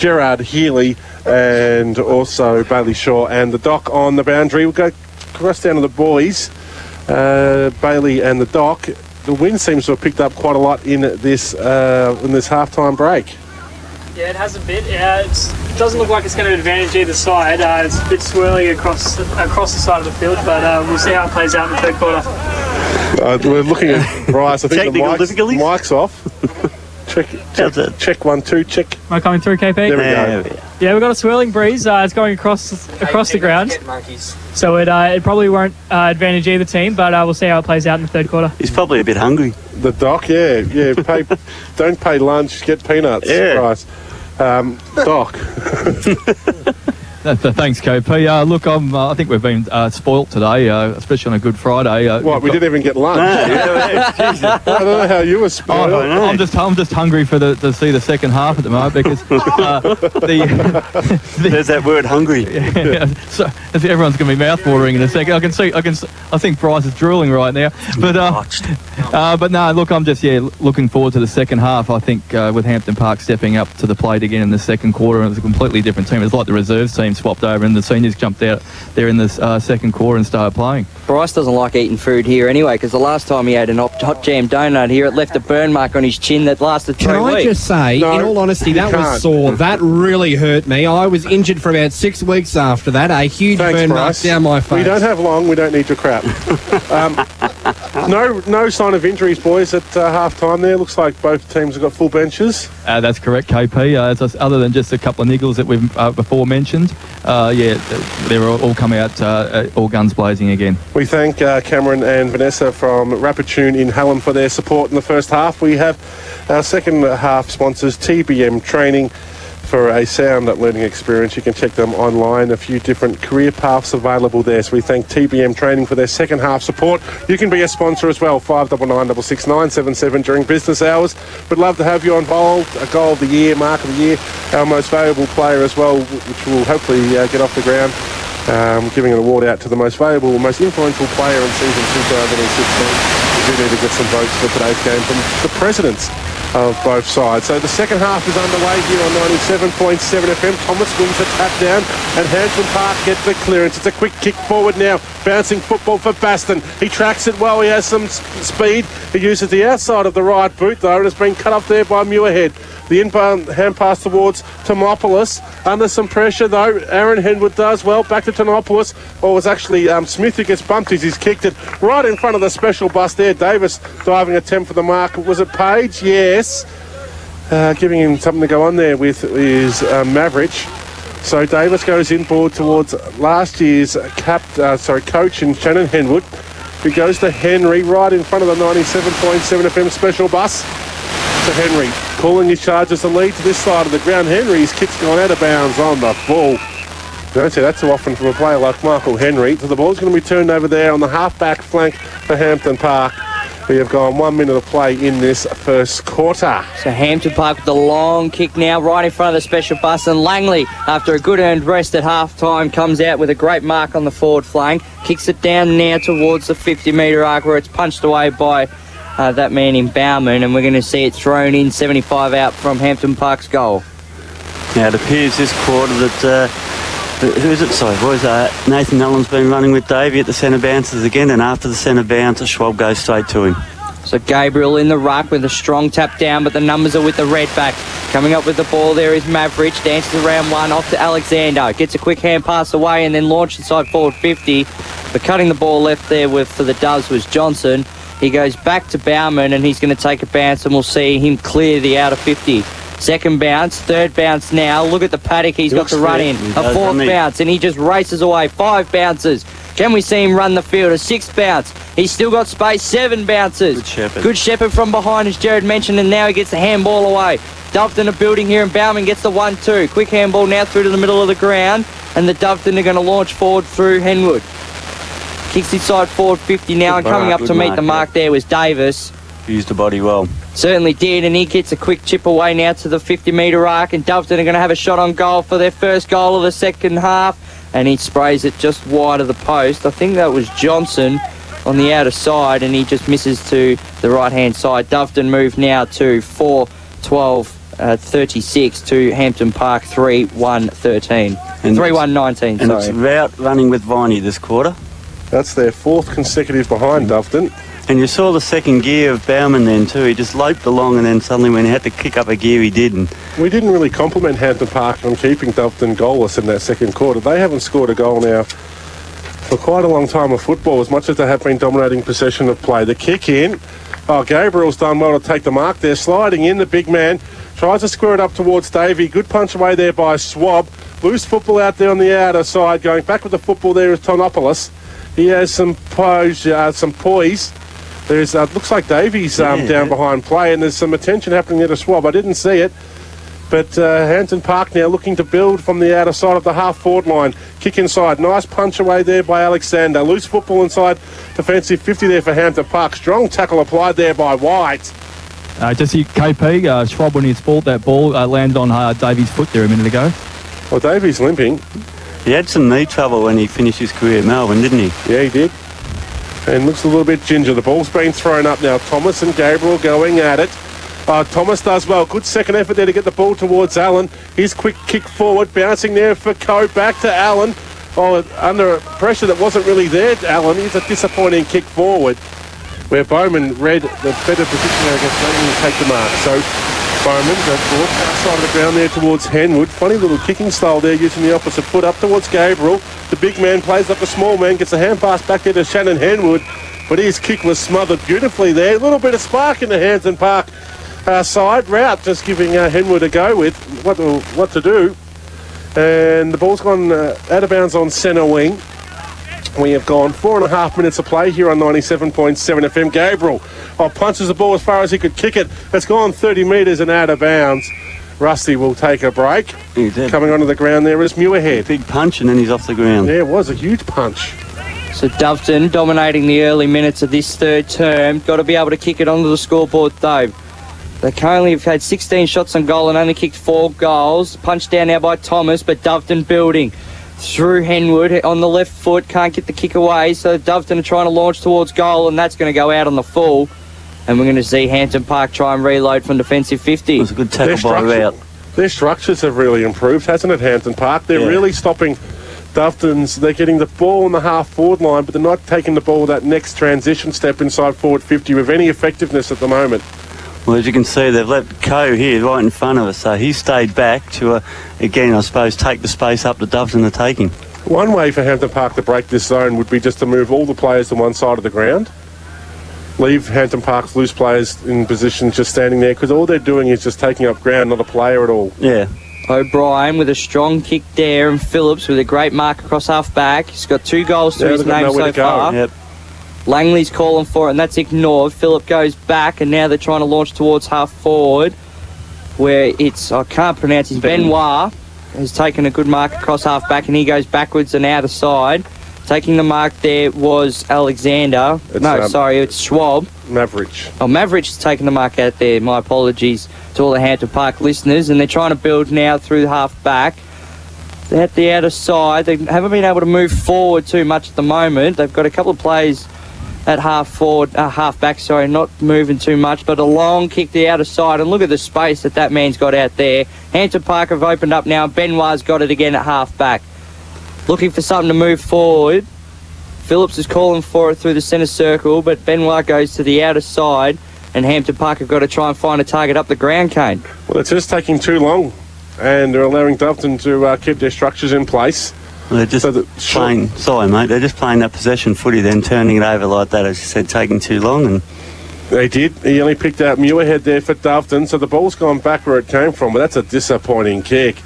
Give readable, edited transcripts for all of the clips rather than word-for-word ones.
Gerard Healy and also Bailey Shaw and the Doc on the boundary. We'll go across down to the boys, Bailey and the Doc. The wind seems to have picked up quite a lot in this half-time break. Yeah, it has a bit. It doesn't look like it's going to advantage either side. It's a bit swirly across the side of the field, but we'll see how it plays out in the third quarter. We're looking at Bryce. I think the mic's off. Check 1 2 check. Am I coming through, KP? There we go. Yeah, we've got a swirling breeze. It's going across the ground, so it probably won't advantage either team. But we'll see how it plays out in the third quarter. He's probably a bit hungry. The Doc, yeah. Don't pay lunch, get peanuts. Yeah. Bryce. Doc. Thanks, KP. Look, I think we've been spoilt today, especially on a Good Friday. We didn't even get lunch. I don't know how you were spoiled. I'm just hungry to see the second half at the moment because there's that word hungry. Yeah, so everyone's going to be mouth-watering in a second. I think Bryce is drooling right now. But no, look, I'm just looking forward to the second half. I think with Hampton Park stepping up to the plate again in the second quarter, and it's a completely different team. It's like the reserves team swapped over and the seniors jumped out there in the second quarter and started playing. Bryce doesn't like eating food here anyway, because the last time he had an hot jam donut here, it left a burn mark on his chin that lasted 3 weeks. Can I just say, in all honesty, that was sore. That really hurt me. I was injured for about 6 weeks after that. A huge burn mark down my face. We don't have long. We don't need your crap. No sign of injuries, boys, at half-time there. Looks like both teams have got full benches. That's correct, KP. Other than just a couple of niggles that we've before mentioned, they're all come out all guns blazing again. We thank Cameron and Vanessa from Rapid in Hallam for their support in the first half. We have our second half sponsors, TBM Training, for a sound learning experience. You can check them online. A few different career paths available there. So we thank TBM Training for their second half support. You can be a sponsor as well, 59966 during business hours. We'd love to have you involved. A goal of the year, mark of the year, our most valuable player as well, which will hopefully get off the ground. Giving an award out to the most valuable, most influential player in season 2016. We do need to get some votes for today's game from the presidents of both sides. So the second half is underway here on 97.7 FM. Thomas wins the tap down and Hampton Park gets the clearance. It's a quick kick forward now. Bouncing football for Baston. He tracks it well. He has some speed. He uses the outside of the right boot though and has been cut off there by Muirhead. The inbound hand pass towards Tomopoulos. Under some pressure, though. Aaron Henwood does well. Back to Tomopoulos. Well, it was actually Smith who gets bumped as he's kicked it right in front of the special bus there. Davis diving attempt for the mark. Was it Page? Yes. Giving him something to go on there with is Maverick. So Davis goes inboard towards last year's coach in Shannon Henwood, who goes to Henry right in front of the 97.7 FM special bus. To Henry, calling his charges the lead to this side of the ground. Henry's kick's gone out of bounds on the ball. You don't see that too often from a player like Michael Henry. So the ball's going to be turned over there on the half-back flank for Hampton Park. We have gone 1 minute of play in this first quarter. So Hampton Park with the long kick now right in front of the special bus, and Langley, after a good earned rest at half-time, comes out with a great mark on the forward flank, kicks it down now towards the 50-metre arc where it's punched away by that man in Bowman, and we're going to see it thrown in 75 out from Hampton Park's goal. Now it appears this quarter that who's it? Sorry, boys. Nathan Allen's been running with Davey at the centre bounces again, and after the centre bounce, Schwab goes straight to him. So Gabriel in the ruck with a strong tap down, but the numbers are with the red back. Coming up with the ball there is Maverick, dances around one, off to Alexander, gets a quick hand pass away and then launched inside forward 50. But cutting the ball left there for the Doves was Johnson. He goes back to Bowman and he's going to take a bounce, and we'll see him clear the outer 50. Second bounce, third bounce now. Look at the paddock he's got to run in. A fourth bounce, and he just races away. 5 bounces. Can we see him run the field? A 6th bounce. He's still got space. 7 bounces. Good Shepherd from behind, as Jared mentioned, and now he gets the handball away. Doveton are building here, and Bowman gets the 1-2. Quick handball now through to the middle of the ground, and the Doveton are going to launch forward through Henwood. Kicks inside forward 50 now, and coming up to meet the mark there was Davis. Used the body well. Certainly did, and he gets a quick chip away now to the 50-metre arc, and Doveton are going to have a shot on goal for their first goal of the second half, and he sprays it just wide of the post. I think that was Johnson on the outer side, and he just misses to the right-hand side. Doveton move now to 4-12 36 to Hampton Park 3-1-13. 3-1-19, And it's route running with Viney this quarter. That's their 4th consecutive behind Doveton. And you saw the second gear of Bauman then too. He just loped along, and then suddenly when he had to kick up a gear, he didn't. We didn't really compliment Hampton Park on keeping Doveton goalless in that second quarter. They haven't scored a goal now for quite a long time of football, as much as they have been dominating possession of play. The kick in. Oh, Gabriel's done well to take the mark there. Sliding in, the big man tries to square it up towards Davey. Good punch away there by Swab. Loose football out there on the outer side. Going back with the football there is Tonopoulos. He has some poise. There's looks like Davies down behind play, and there's some attention happening there to Swab. I didn't see it, but Hampton Park now looking to build from the outer side of the half-forward line. Kick inside. Nice punch away there by Alexander. Loose football inside defensive 50 there for Hampton Park. Strong tackle applied there by White. Just see KP, Schwab on his fault. That ball landed on Davies' foot there a minute ago. Well, Davies limping. He had some knee trouble when he finished his career at Melbourne, didn't he? Yeah, he did. And looks a little bit ginger. The ball's been thrown up now. Thomas and Gabriel going at it. Thomas does well. Good second effort there to get the ball towards Allen. His quick kick forward, bouncing there for Coe. Back to Allen. Under pressure that wasn't really there, Allen. He's a disappointing kick forward, where Bowman read the better position there against Bowman to take the mark. So Bowman goes outside of the ground there towards Henwood. Funny little kicking style there, using the opposite foot up towards Gabriel. The big man plays like a small man, gets a hand pass back there to Shannon Henwood, but his kick was smothered beautifully there. A little bit of spark in the Hampton Park side route, just giving Henwood a go with what to do. And the ball's gone out of bounds on centre wing. We have gone 4.5 minutes of play here on 97.7 FM. Gabriel punches the ball as far as he could kick it. It's gone 30 metres and out of bounds. Rusty will take a break. Coming onto the ground there is Muirhead. Big punch, and then he's off the ground. Yeah, it was a huge punch. So Doveton dominating the early minutes of this third term. Got to be able to kick it onto the scoreboard, Dave. They currently have had 16 shots on goal and only kicked 4 goals. Punched down now by Thomas, but Doveton building through Henwood on the left foot. Can't get the kick away, so Doveton are trying to launch towards goal, and that's going to go out on the full. And we're going to see Hampton Park try and reload from defensive 50. It was a good tackle by Rout. Their structures have really improved, hasn't it, Hampton Park? They're really stopping Doveton's. They're getting the ball on the half-forward line, but they're not taking the ball that next transition step inside forward 50 with any effectiveness at the moment. Well, as you can see, they've left Coe here right in front of us, so he stayed back to, again, I suppose, take the space up to Doveton are taking. One way for Hampton Park to break this zone would be just to move all the players to one side of the ground. Leave Hampton Park's loose players in position just standing there, because all they're doing is just taking up ground, not a player at all. Yeah. O'Brien with a strong kick there, and Phillips with a great mark across half-back. He's got 2 goals to his name so far. Yep. Langley's calling for it, and that's ignored. Phillip goes back, and now they're trying to launch towards half-forward, where it's, I can't pronounce his, Benoit has taken a good mark across half-back, and he goes backwards and out of side. Taking the mark there was Alexander. It's Schwab. Maverick. Oh, Maverick has taken the mark out there. My apologies to all the Hampton Park listeners. And they're trying to build now through the half-back. They're at the outer side. They haven't been able to move forward too much at the moment. They've got a couple of plays at half-back, not moving too much, but a long kick the outer side. And look at the space that man's got out there. Hampton Park have opened up now. Benoit's got it again at half-back. Looking for something to move forward. Phillips is calling for it through the centre circle, but Benoit goes to the outer side, and Hampton Park have got to try and find a target up the ground, Kane. Well, it's just taking too long, and they're allowing Doveton to keep their structures in place. Well, they're just playing... Sorry, mate. They're just playing that possession footy, then turning it over like that, as you said, taking too long. And they did. He only picked out Muirhead there for Doveton, so the ball's gone back where it came from, but that's a disappointing kick.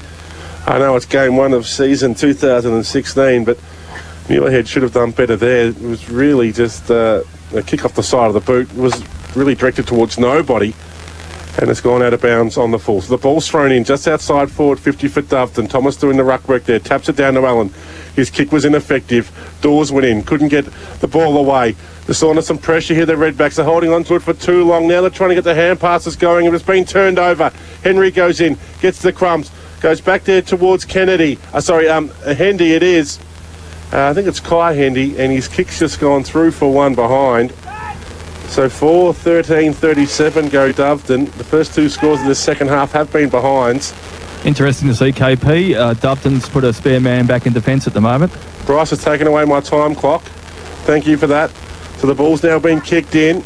I know it's game 1 of season 2016, but Muirhead should have done better there. It was really just a kick off the side of the boot. It was really directed towards nobody, and it's gone out of bounds on the full. So the ball's thrown in just outside forward 50 for Doveton. Thomas doing the ruck work there, taps it down to Allen. His kick was ineffective. Dawes went in, couldn't get the ball away. They're still under some pressure here. The Redbacks are holding on to it for too long. Now they're trying to get the hand passes going, and it's been turned over. Henry goes in, gets the crumbs. Goes back there towards Kennedy. Hendy it is. I think it's Kai Hendy, and his kick's just gone through for one behind. So 4-13-37 go Doveton. The first two scores of this second half have been behinds. Interesting to see, KP. Doveton's put a spare man back in defence at the moment. Bryce has taken away my time clock. Thank you for that. So the ball's now been kicked in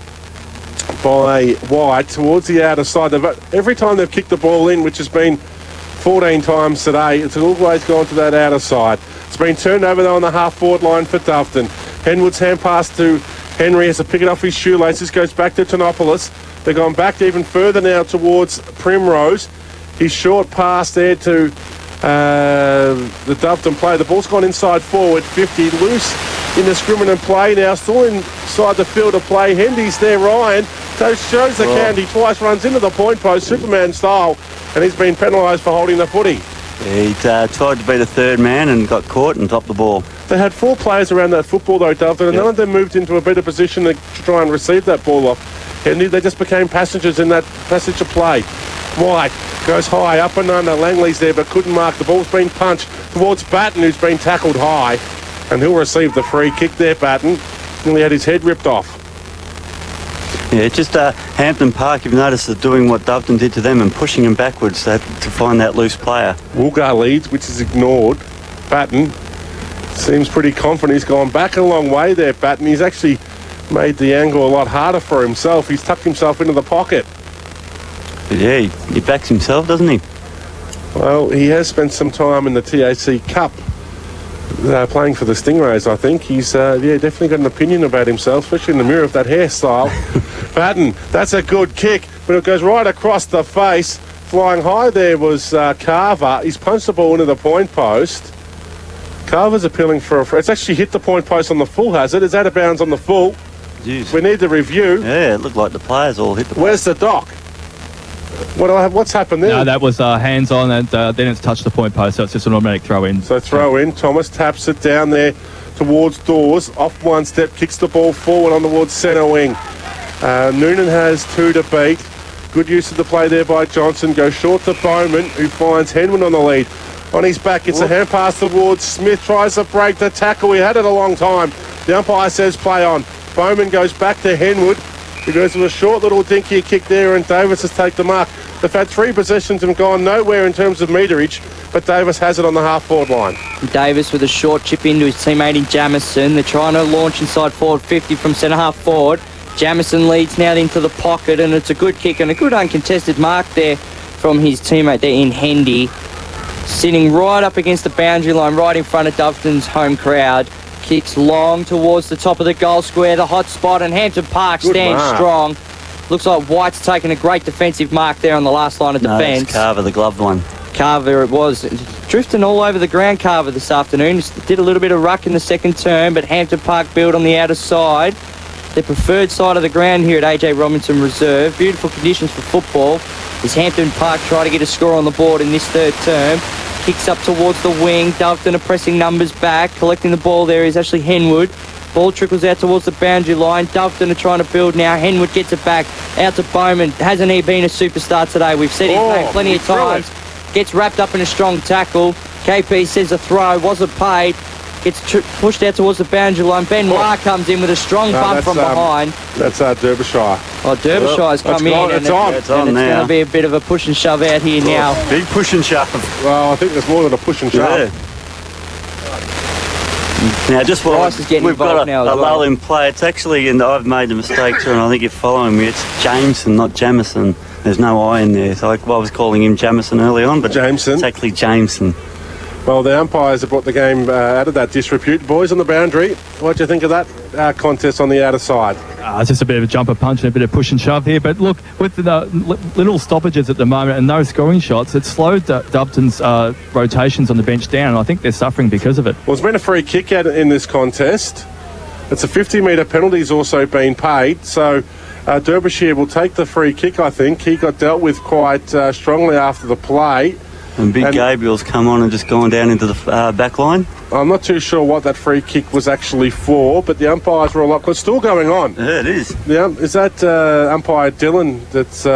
by White towards the outer side. Every time they've kicked the ball in, which has been 14 times today, it's always gone to that outer side. It's been turned over though on the half-forward line for Doveton. Henwood's hand pass to Henry has to pick it off his shoelaces, goes back to Tonopoulos. They've gone back even further now towards Primrose. His short pass there to the Doveton player. The ball's gone inside forward, 50, loose in the scrum play now, still inside the field of play. Hendy's there, Ryan. Shows the candy twice, runs into the point post, Superman style, and he's been penalised for holding the footy. Yeah, he tried to be the third man and got caught and dropped the ball. They had 4 players around that football though, Doveton, and none of them moved into a better position to try and receive that ball off. And they just became passengers in that passage of play. White goes high, up and under. Langley's there but couldn't mark. The ball's been punched towards Batten, who's been tackled high, and he'll receive the free kick there, Batten. Nearly had his head ripped off. Yeah, just Hampton Park, you've noticed, are doing what Doveton did to them and pushing them backwards to find that loose player. Woolgar leads, which is ignored. Batten seems pretty confident. He's gone back a long way there, Batten. He's actually made the angle a lot harder for himself. He's tucked himself into the pocket. Yeah, he backs himself, doesn't he? Well, he has spent some time in the TAC Cup playing for the Stingrays, I think. He's definitely got an opinion about himself, especially in the mirror of that hairstyle. Batten, that's a good kick, but it goes right across the face. Flying high there was Carver. He's punched the ball into the point post. Carver's appealing for a... It's actually hit the point post on the full, has it? It's out of bounds on the full. Jeez. We need the review. Yeah, it looked like the players all hit the post. Where's the dock? What's happened there? No, that was hands on, and then it's touched the point post, so it's just an automatic throw in. So throw in. Thomas taps it down there towards Dawes. Off one step, kicks the ball forward on towards centre wing. Noonan has 2 to beat. Good use of the play there by Johnson. Goes short to Bowman, who finds Henwood on the lead. On his back, it's a hand pass towards Smith. Tries to break the tackle. He had it a long time. The umpire says play on. Bowman goes back to Henwood. He goes with a short little dinky kick there, and Davis has taken the mark. They've had 3 possessions and gone nowhere in terms of meterage, but Davis has it on the half-forward line. Davis with a short chip into his teammate in Jamison. They're trying to launch inside forward 50 from centre-half forward. Jamison leads now into the pocket, and it's a good kick and a good uncontested mark there from his teammate there in Hendy. Sitting right up against the boundary line, right in front of Doveton's home crowd. Kicks long towards the top of the goal square, the hot spot, and Hampton Park stands strong. Looks like White's taken a great defensive mark there on the last line of defence. It's Carver, the gloved one. Carver it was. Drifting all over the ground, Carver, this afternoon. Did a little bit of ruck in the second term, but Hampton Park build on the outer side. Their preferred side of the ground here at AJ Robinson Reserve. Beautiful conditions for football. As Hampton Park try to get a score on the board in this third term. Kicks up towards the wing. Doveton are pressing numbers back. Collecting the ball there is actually Henwood. Ball trickles out towards the boundary line. Doveton are trying to build now. Henwood gets it back out to Bowman. Hasn't he been a superstar today? We've said his name plenty of times. Gets wrapped up in a strong tackle. KP says a throw. Wasn't paid. Gets pushed out towards the boundary line. Ben Wah comes in with a strong bump from behind. That's Derbyshire. Oh, Derbyshire's come in. It's on. It's going to be a bit of a push and shove out here now. Big push and shove. Well, I think there's more than a push and shove. Yeah. Now, just while we've got a lull in play, it's actually, and I've made the mistake too, and I think you're following me, it's Jameson, not Jamison. There's no I in there, so I was calling him Jamison early on, but Jameson. It's actually Jameson. Well, the umpires have brought the game out of that disrepute. Boys on the boundary, what do you think of that contest on the outer side? It's just a bit of a jumper punch and a bit of push and shove here. But look, with the little stoppages at the moment and no scoring shots, it's slowed Doveton's rotations on the bench down, and I think they're suffering because of it. Well, there's been a free kick out in this contest. It's a 50-metre penalty's also been paid, so Derbyshire will take the free kick, I think. He got dealt with quite strongly after the play. And Gabriel's come on and just gone down into the back line. I'm not too sure what that free kick was actually for, but the umpires were all up. It's still going on. Yeah, it is. Is that umpire Dylan that's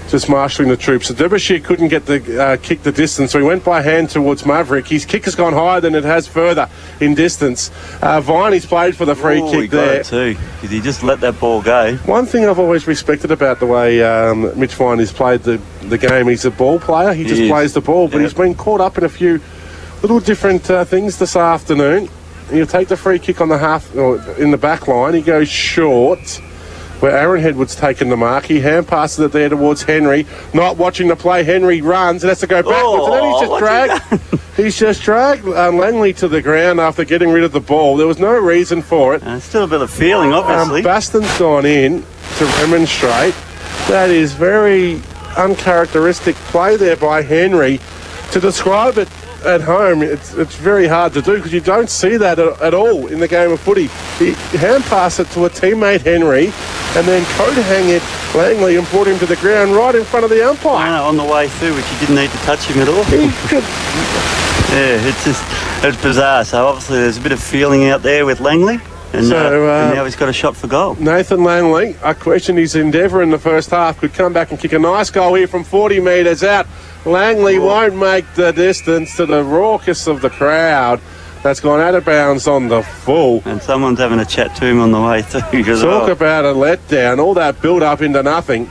just marshalling the troops. So Derbyshire couldn't get the kick the distance, so he went by hand towards Maverick. His kick has gone higher than it has further in distance. Viney's played for the free kick there. He got it too, because he just let that ball go. One thing I've always respected about the way Mitch Viney's played the game, he's a ball player. He just plays the ball, but he's been caught up in a few little different things this afternoon. He'll take the free kick on the half, or in the back line. He goes short, where Aaron Hedwood's taken the mark. He hand passes it there towards Henry. Not watching the play. Henry runs and has to go backwards. And then he's just dragged Langley to the ground after getting rid of the ball. There was no reason for it. Still a bit of feeling, obviously. Baston's gone in to remonstrate. That is very uncharacteristic play there by Henry. To describe it at home, it's very hard to do, because you don't see that at all in the game of footy. He hand passed it to a teammate, Henry, and then coat-hang it Langley and brought him to the ground right in front of the umpire. On the way through, which you didn't need to touch him at all. It's bizarre. So obviously there's a bit of feeling out there with Langley. And now he's got a shot for goal. Nathan Langley, I question his endeavour in the first half, could come back and kick a nice goal here from 40 metres out. Langley won't make the distance, to the raucous of the crowd. That's gone out of bounds on the full. And someone's having a chat to him on the way through. Talk about a letdown. All that build-up into nothing.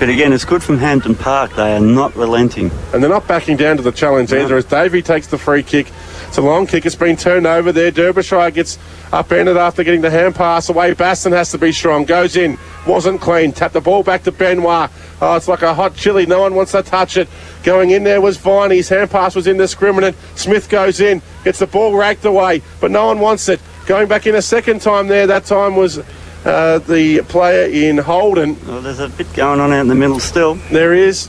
But again, it's good from Hampton Park. They are not relenting. And they're not backing down to the challenge either, as Davey takes the free kick. It's a long kick. It's been turned over there. Derbyshire gets upended after getting the hand pass away. Baston has to be strong. Goes in. Wasn't clean. Tapped the ball back to Benoit. Oh, it's like a hot chili. No one wants to touch it. Going in there was Viney. His hand pass was indiscriminate. Smith goes in. Gets the ball raked away, but no one wants it. Going back in a second time there. That time was the player in Holden. Well, there's a bit going on out in the middle still. There is.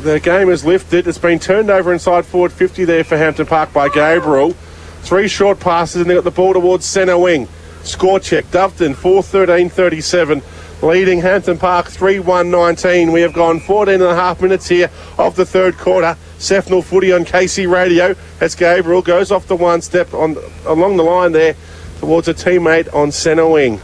The game is lifted. It's been turned over inside forward 50 there for Hampton Park by Gabriel. 3 short passes, and they got the ball towards centre wing. Score check. Doveton 4-13-37, leading Hampton Park 3-1-19. We have gone 14 and a half minutes here of the third quarter. SEFNL footy on KC Radio. As Gabriel goes off the one step along the line there towards a teammate on centre wing.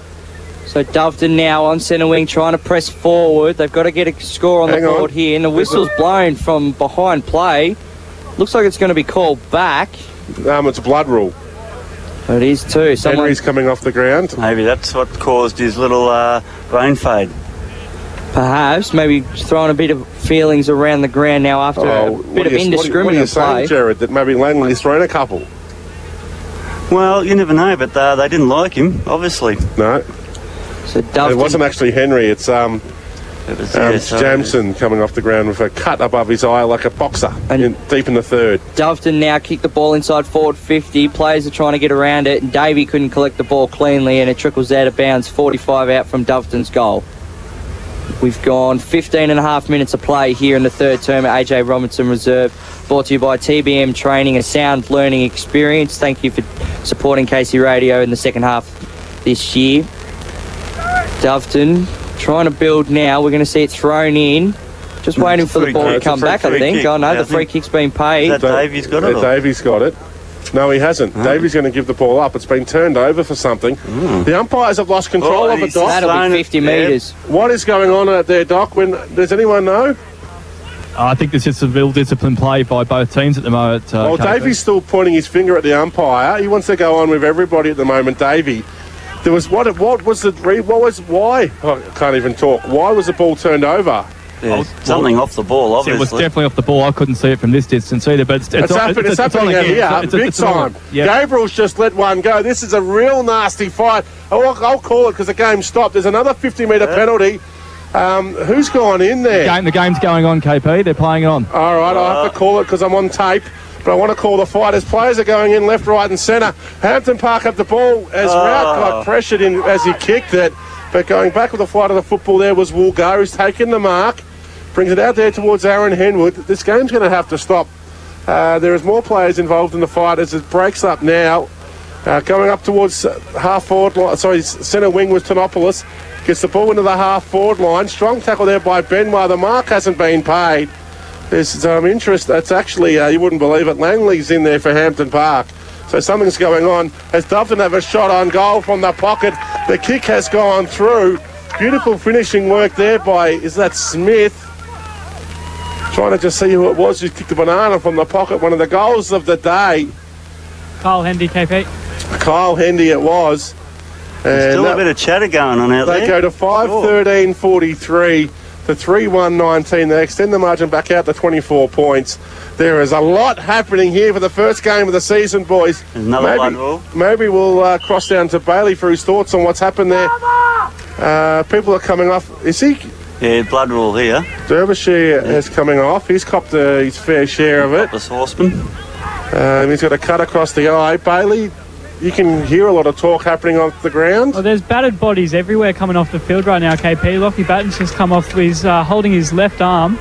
So Doveton now on centre wing, trying to press forward. They've got to get a score on the board here. And the whistle's blown from behind play. Looks like it's going to be called back. It's a blood rule. It is too. Henry's coming off the ground. Maybe that's what caused his little brain fade. Perhaps. Maybe throwing a bit of feelings around the ground now after a bit of indiscriminate what are you play. saying, Jared, that maybe Langley's thrown a couple? Well, you never know, but they didn't like him, obviously. No. So Doveton, it wasn't actually Henry. It's Jamson coming off the ground with a cut above his eye like a boxer, deep in the third. Doveton now kicked the ball inside forward 50. Players are trying to get around it, and Davey couldn't collect the ball cleanly, and it trickles out of bounds. 45 out from Doveton's goal. We've gone 15 and a half minutes of play here in the third term at AJ Robinson Reserve. Brought to you by TBM Training, a sound learning experience. Thank you for supporting KC Radio in the second half this year. Doveton trying to build now. We're going to see it thrown in. Just waiting for the ball to come back, I think. Oh, no, the free kick's been paid. Is that Davey's got it? Davey's got it. No, he hasn't. Davey's going to give the ball up. It's been turned over for something. The umpires have lost control of it, Doc. That'll be 50 metres. What is going on out there, Doc? Does anyone know? I think there's just a real disciplined play by both teams at the moment. Davey's still pointing his finger at the umpire. He wants to go on with everybody at the moment, Davey. There was why? I can't even talk. Why was the ball turned over? Yeah, something off the ball, obviously. It was definitely off the ball. I couldn't see it from this distance either, but it's happening out here, big time. Gabriel's just let one go. This is a real nasty fight. I'll call it because the game stopped. There's another 50-metre penalty. Who's gone in there? The game's going on, KP. They're playing it on. All right, I'll have to call it because I'm on tape. But I want to call the fight as players are going in left, right and centre. Hampton Park have the ball as Rout got pressured in as he kicked it. But going back with the flight of the football there was Woolgar, who's taken the mark. Brings it out there towards Aaron Henwood. This game's going to have to stop. There is more players involved in the fight as it breaks up now. Going up towards half forward line. Sorry, centre wing was Tonopoulos. Gets the ball into the half forward line. Strong tackle there by Benoit. The mark hasn't been paid. There's some interest. That's actually, you wouldn't believe it, Langley's in there for Hampton Park. So something's going on. As Doveton have a shot on goal from the pocket. The kick has gone through. Beautiful finishing work there by, is that Smith? Trying to just see who it was who kicked the banana from the pocket. One of the goals of the day. Kyle Hendy, KP. Kyle Hendy it was. There's still a bit of chatter going on out there. They go to 5:13.43 to 3:1.19. They extend the margin back out to 24 points. There is a lot happening here for the first game of the season, boys. There's another blood rule. Maybe we'll cross down to Bailey for his thoughts on what's happened there. People are coming off. Is he? Yeah, blood rule here. Derbyshire is coming off. He's copped his fair share of it. The horseman. He's got a cut across the eye. Bailey, you can hear a lot of talk happening off the ground. Well, there's battered bodies everywhere coming off the field right now, KP. Lockie Batten's just come off. He's holding his left arm.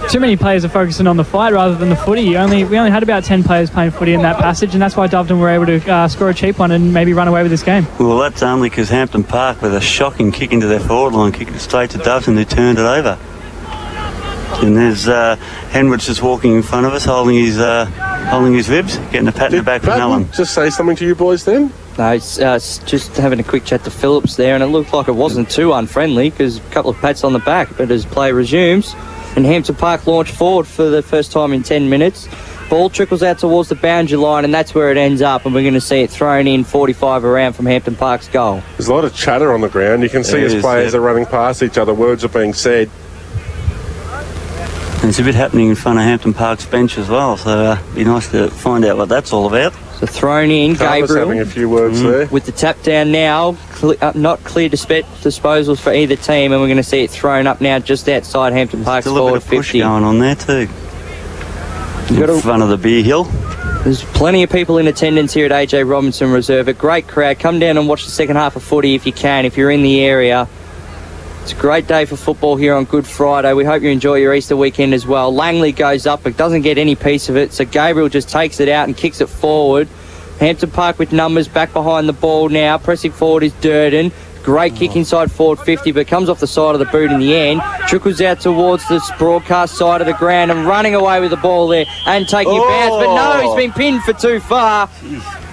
Too many players are focusing on the fight rather than the footy. We only had about 10 players playing footy in that passage, and that's why Doveton were able to score a cheap one and maybe run away with this game. Well, that's only because Hampton Park, with a shocking kick into their forward line, kicked it straight to Doveton, who turned it over. And there's Henrich just walking in front of us, holding his ribs, getting a pat in the back from Alan. Just say something to you boys then? No, it's just having a quick chat to Phillips there, and it looked like it wasn't too unfriendly because a couple of pats on the back. But as play resumes, and Hampton Park launch forward for the first time in 10 minutes, ball trickles out towards the boundary line, and that's where it ends up, and we're going to see it thrown in 45 around from Hampton Park's goal. There's a lot of chatter on the ground. You can see as players are running past each other, words are being said. There's a bit happening in front of Hampton Park's bench as well, so it'd be nice to find out what that's all about. So thrown in, Gabriel having a few words there. With the tap down now, not clear disposals for either team, and we're going to see it thrown up now just outside Hampton Park's forward 50. Still a bit of push going on there too. In front of the beer hill. There's plenty of people in attendance here at AJ Robinson Reserve. A great crowd. Come down and watch the second half of footy if you can, if you're in the area. It's a great day for football here on Good Friday. We hope you enjoy your Easter weekend as well. Langley goes up but doesn't get any piece of it, so Gabriel just takes it out and kicks it forward. Hampton Park with numbers back behind the ball now. Pressing forward is Durden. Great kick inside forward 50, but comes off the side of the boot in the end. Trickles out towards the broadcast side of the ground and running away with the ball there and taking a bounce. But no, he's been pinned for too far.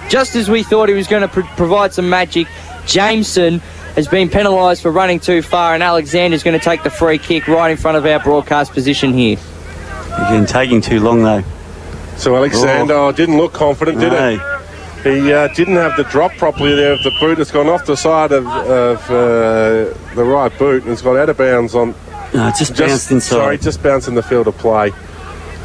Just as we thought he was going to provide some magic, Jameson has been penalised for running too far, and Alexander's going to take the free kick right in front of our broadcast position here. He's been taking too long though. So Alexander didn't look confident, did he? He didn't have the drop properly there of the boot. It's gone off the side of the right boot and it's got out of bounds on... No, it just bounced inside. Sorry, just bounced in the field of play.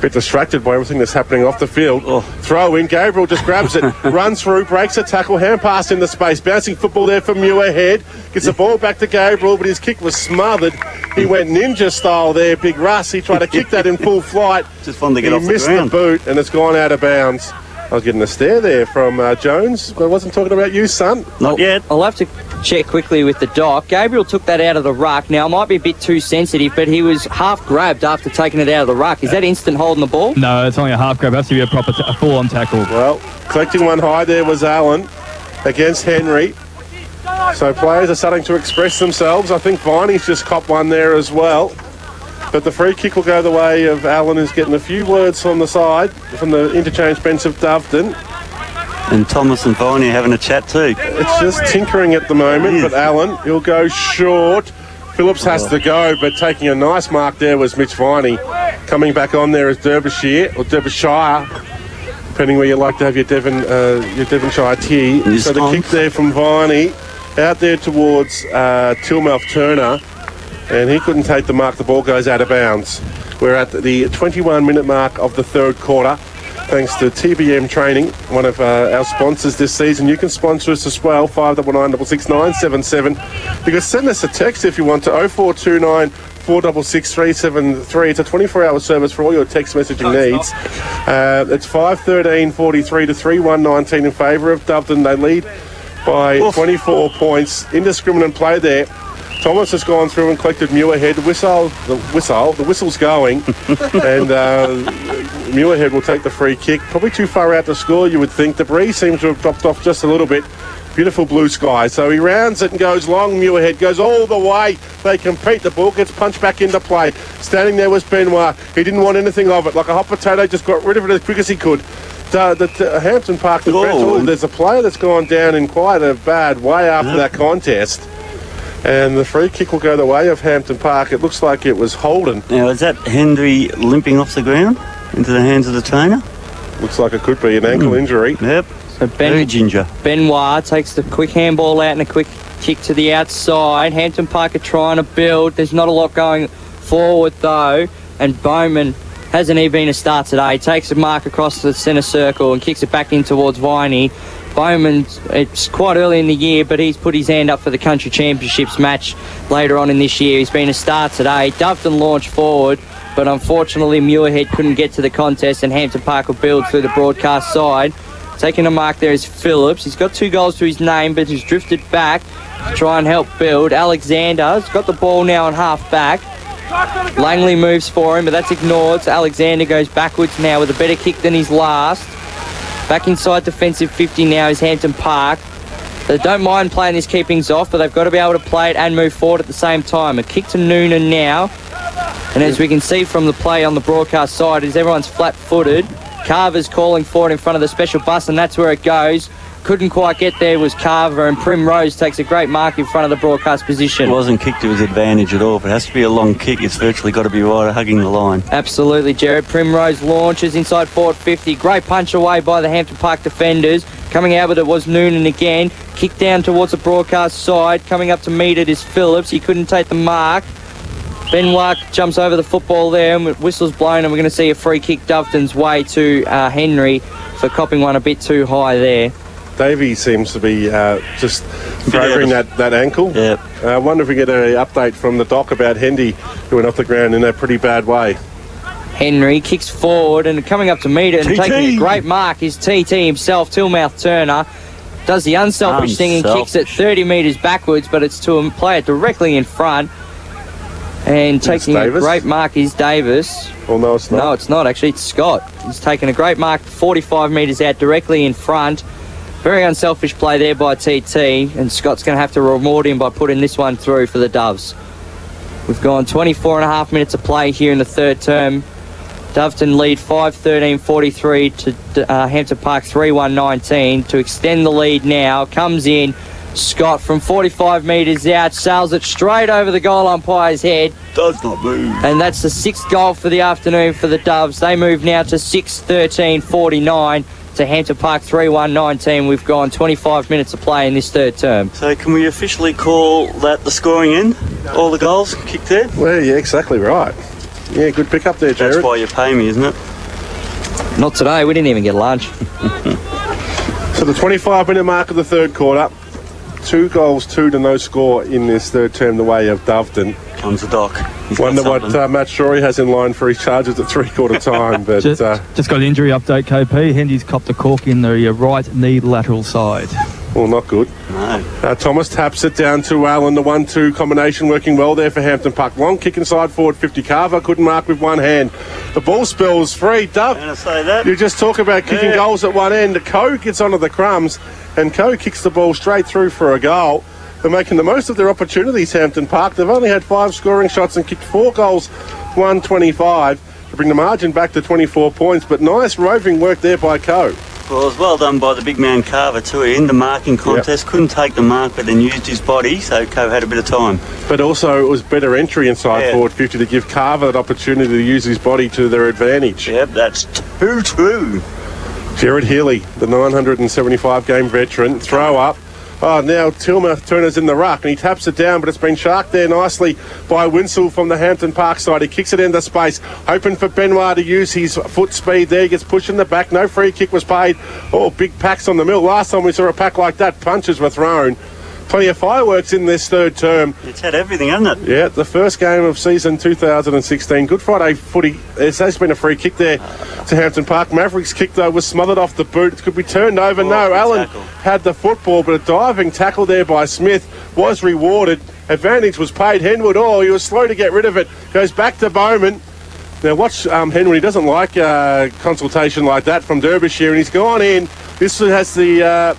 Bit distracted by everything that's happening off the field. Throw in, Gabriel just grabs it, runs through, breaks a tackle, hand pass into space, bouncing football there for Muirhead, gets the ball back to Gabriel, but his kick was smothered. He went ninja style there, Big Russ. He tried to kick that in full flight. Just wanted to get off the ground. He missed the boot and it's gone out of bounds. I was getting a stare there from Jones. I wasn't talking about you, son. Not yet. I'll have to check quickly with the doc. Gabriel took that out of the ruck. Now, it might be a bit too sensitive, but he was half grabbed after taking it out of the ruck. Is that instant holding the ball? No, it's only a half grab. It has to be a proper a full-on tackle. Well, collecting one high there was Allen against Henry. So players are starting to express themselves. I think Viney's just copped one there as well. But the free kick will go the way of Allen, who's getting a few words on the side from the interchange bench of Doveton. And Thomas and Viney having a chat too. It's just tinkering at the moment, but Allen, he'll go short. Phillips has to go, but taking a nice mark there was Mitch Viney. Coming back on there is Derbyshire, or Derbyshire, depending where you like to have your Devonshire tea. So the kick there from Viney, out there towards Tilmouth Turner. And he couldn't take the mark. The ball goes out of bounds. We're at the 21-minute mark of the third quarter. Thanks to TBM Training, one of our sponsors this season. You can sponsor us as well, 59966 You can send us a text if you want to 0429 466 373. It's a 24-hour service for all your text messaging needs. It's 5:13:43 to 3:1:19 in favour of Doveton. They lead by 24 points. Indiscriminate play there. Thomas has gone through and collected Muirhead. The whistle's going. And Muirhead will take the free kick. Probably too far out to score, you would think. The breeze seems to have dropped off just a little bit. Beautiful blue sky. So he rounds it and goes long. Muirhead goes all the way. They compete. The ball gets punched back into play. Standing there was Benoit. He didn't want anything of it. Like a hot potato, just got rid of it as quick as he could. The Hampton Park defence, there's a player that's gone down in quite a bad way after that contest. And the free kick will go the way of Hampton Park. It looks like it was Holden. Now, is that Henry limping off the ground into the hands of the trainer? Looks like it could be an ankle injury. Yep. So Very ginger. Benoit takes the quick handball out and a quick kick to the outside. Hampton Park are trying to build. There's not a lot going forward though. And Bowman hasn't even been a start today. Takes a mark across the centre circle and kicks it back in towards Viney. Bowman, it's quite early in the year, but he's put his hand up for the country championships match later on in this year. He's been a star today. Doveton launched forward, but unfortunately Muirhead couldn't get to the contest, and Hampton Park will build through the broadcast side. Taking a mark there is Phillips. He's got 2 goals to his name, but he's drifted back to try and help build. Alexander's got the ball now on half back. Langley moves for him, but that's ignored. So Alexander goes backwards now with a better kick than his last. Back inside defensive 50 now is Hampton Park. They don't mind playing this keepings off, but they've got to be able to play it and move forward at the same time. A kick to Noonan now. And as we can see from the play on the broadcast side, is everyone's flat-footed. Carver's calling for it in front of the special bus, and that's where it goes. Couldn't quite get there was Carver, and Primrose takes a great mark in front of the broadcast position. It wasn't kicked to his advantage at all. If it has to be a long kick, it's virtually got to be right hugging the line. Absolutely, Jared. Primrose launches inside forward 50. Great punch away by the Hampton Park defenders. Coming out with it was Noonan again. Kick down towards the broadcast side. Coming up to meet it is Phillips. He couldn't take the mark. Benoit jumps over the football there, and whistle's blown, and we're going to see a free kick Doveton's way to Henry for copping one a bit too high there. Davey seems to be just favouring that ankle. Yep. I wonder if we get an update from the doc about Hendy, who went off the ground in a pretty bad way. Henry kicks forward and coming up to meet it and taking a great mark is TT himself, Tillmouth Turner. Does the unselfish thing and kicks it 30 metres backwards, but it's to a player directly in front. And taking a great mark is Davis. Well, no, it's not. No, it's not actually. It's Scott. He's taken a great mark 45 metres out directly in front. Very unselfish play there by TT, and Scott's going to have to reward him by putting this one through for the Doves. We've gone 24 and a half minutes of play here in the third term. Doveton lead 5-13-43 to Hampton Park 3-1-19. To extend the lead now, comes in Scott from 45 metres out, sails it straight over the goal umpire's head. Does not move. And that's the 6th goal for the afternoon for the Doves. They move now to 6-13-49 to Hampton Park 3-1-19. We've gone 25 minutes of play in this third term. So can we officially call that the scoring end? All the goals kicked there? Well, yeah, exactly right. Yeah, good pick up there, Jared. That's why you pay me, isn't it? Not today. We didn't even get lunch. So the 25-minute mark of the third quarter. 2 goals, 2 to no score in this third term, the way of Doveton. Comes the doc. Wonder what Matt Shorey has in line for his charges at three-quarter time. But just got an injury update, KP. Hendy's copped a cork in the right knee lateral side. Well, not good. No. Thomas taps it down to Allen. The 1-2 combination working well there for Hampton Park. Long kick inside forward 50. Carver couldn't mark with one hand. The ball spills free. Dove, I'm going to say that. you just talk about kicking goals at one end. Coe gets onto the crumbs, and Coe kicks the ball straight through for a goal. They're making the most of their opportunities, Hampton Park. They've only had 5 scoring shots and kicked 4 goals, 125, to bring the margin back to 24 points. But nice roving work there by Coe. Well, it was well done by the big man Carver too. In the marking contest, couldn't take the mark, but then used his body, so Coe had a bit of time. But also it was better entry inside forward 50 to give Carver that opportunity to use his body to their advantage. Yep, that's too true. Jared Healy, the 975-game veteran, throw up. Oh, now Tillmouth Turner's in the ruck, and he taps it down, but it's been sharked there nicely by Winsell from the Hampton Park side. He kicks it into space, hoping for Benoit to use his foot speed there. He gets pushed in the back. No free kick was paid. Oh, big packs on the mill. Last time we saw a pack like that, punches were thrown. Plenty of fireworks in this third term. It's had everything, hasn't it? Yeah, the first game of season 2016. Good Friday footy. There's been a free kick there to Hampton Park. Maverick's kick, though, was smothered off the boot. It could be turned over. No, Allen had the football, but a diving tackle there by Smith was rewarded. Advantage was paid. Henwood, he was slow to get rid of it. Goes back to Bowman. Now watch Henwood. He doesn't like consultation like that from Derbyshire, and he's gone in. This has the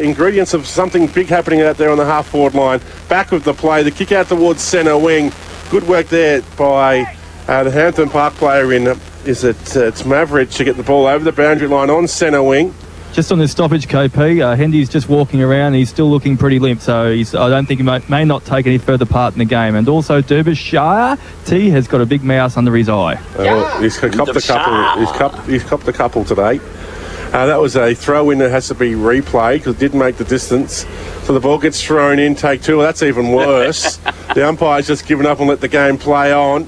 ingredients of something big happening out there on the half-forward line. Back of the play, the kick out towards centre wing. Good work there by the Hampton Park player it's Maverick to get the ball over the boundary line on centre wing. just on this stoppage, KP, Hendy's just walking around. He's still looking pretty limp, so I don't think he may not take any further part in the game. And also, Derbyshire T has got a big mouse under his eye. He's copped a couple. He's copped a couple today. That was a throw-in that has to be replayed because it didn't make the distance. So the ball gets thrown in, take two. Well, that's even worse. The umpire's just given up and let the game play on.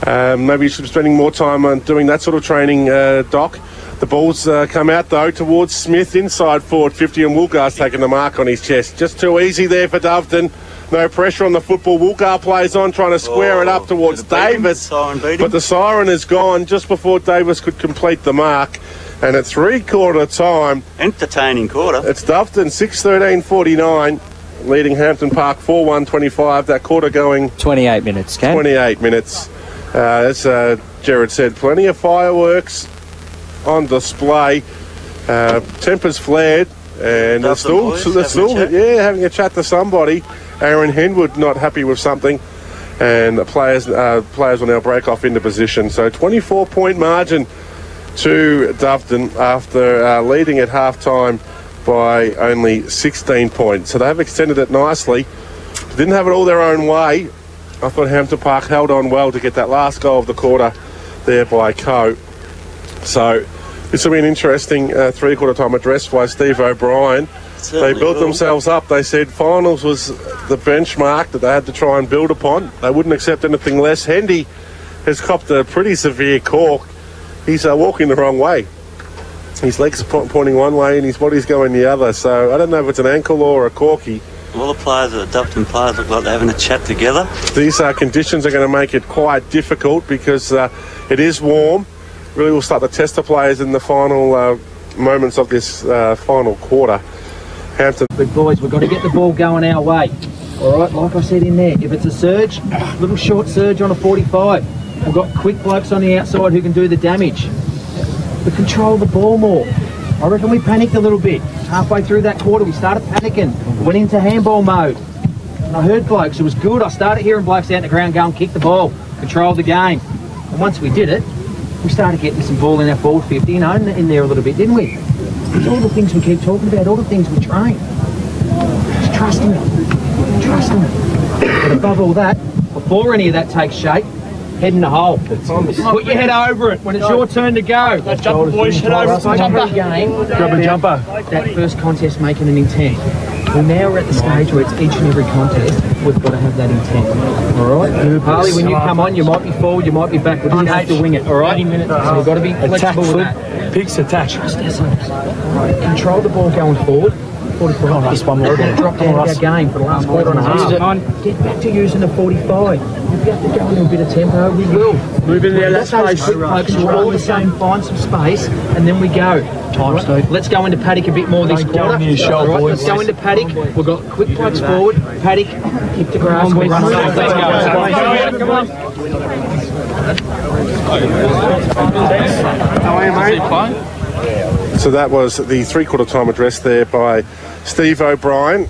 Maybe you should be spending more time on doing that sort of training, Doc. The ball's come out, though, towards Smith inside forward 50, and Woolgar's taking the mark on his chest. Just too easy there for Doveton. No pressure on the football. Woolgar plays on, trying to square it up towards Davis. But the siren is gone just before Davis could complete the mark. And at 3/4 time... Entertaining quarter. It's Doveton, 6:13:49, leading Hampton Park 4-1-25. That quarter going... 28 minutes, Cam. 28 minutes. As Jared said, plenty of fireworks on display. Tempers flared, and they're still having a chat to somebody. Aaron Henwood not happy with something, and the players will now break off into position. So 24-point margin to Doveton after leading at half-time by only 16 points. So they have extended it nicely. Didn't have it all their own way. I thought Hampton Park held on well to get that last goal of the quarter there by Coe. So this will be an interesting three-quarter time address by Steve O'Brien. They built themselves up. They said finals was the benchmark that they had to try and build upon. They wouldn't accept anything less. Hendy has copped a pretty severe cork. He's walking the wrong way. His legs are pointing one way and his body's going the other. So I don't know if it's an ankle or a corky. All the players, the Doveton players, look like they're having a chat together. These conditions are going to make it quite difficult because it is warm. Really will start to test the players in the final moments of this final quarter. Hampton. But boys, we've got to get the ball going our way. All right, like I said in there, if it's a surge, little short surge on a 45. We've got quick blokes on the outside who can do the damage. We control the ball more. I reckon we panicked a little bit. Halfway through that quarter, we started panicking. Went into handball mode. And I heard blokes, it was good. I started hearing blokes out in the ground go and kick the ball, control the game. And once we did it, we started getting some ball in our forward 50, you know, in there a little bit, didn't we? It's all the things we keep talking about, all the things we train. Just trust me. Trust me. But above all that, before any of that takes shape, head in the hole. Put your head over it when it's your turn to go. Jumper, boys, head over the jumper. Grab a jumper. That first contest making an intent. Well, now we're at the stage where it's each and every contest, we've got to have that intent. All right? Harley, when you come on, you might be forward, you might be backward. You have to wing it, all right? 80 minutes. So we've got to be flexible with that. Picks attack. Trust ourselves. All right. Control the ball going forward. 45. Just one more. We're going to drop down our game for the last quarter and a half. Get back to using the 45. If we have to go into a bit of tempo, we will. Move in there, that's those quick blokes who are all the same, find some space, and then we go. Time, Steve. Let's go into paddock a bit more this quarter. All right, let's go into paddock. We've got quick blokes forward. Paddock, kick to grass. Let's go. Come on. How are you, mate? So that was the three-quarter time address there by Steve O'Brien.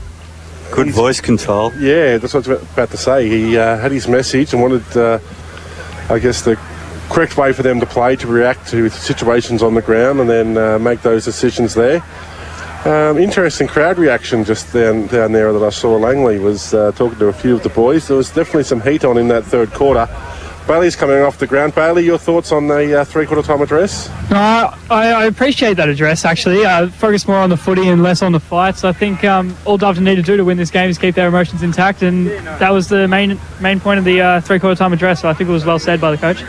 Good voice control. Yeah, that's what I was about to say. He had his message and wanted, I guess, the correct way for them to play, to react to situations on the ground and then make those decisions there. Interesting crowd reaction just down there that I saw. Langley was talking to a few of the boys. There was definitely some heat on in that third quarter. Bailey's coming off the ground. Bailey, your thoughts on the three-quarter time address? I appreciate that address, actually. Focus more on the footy and less on the fights. I think all Doveton need to do to win this game is keep their emotions intact, and that was the main point of the three-quarter time address. So I think it was well said by the coach.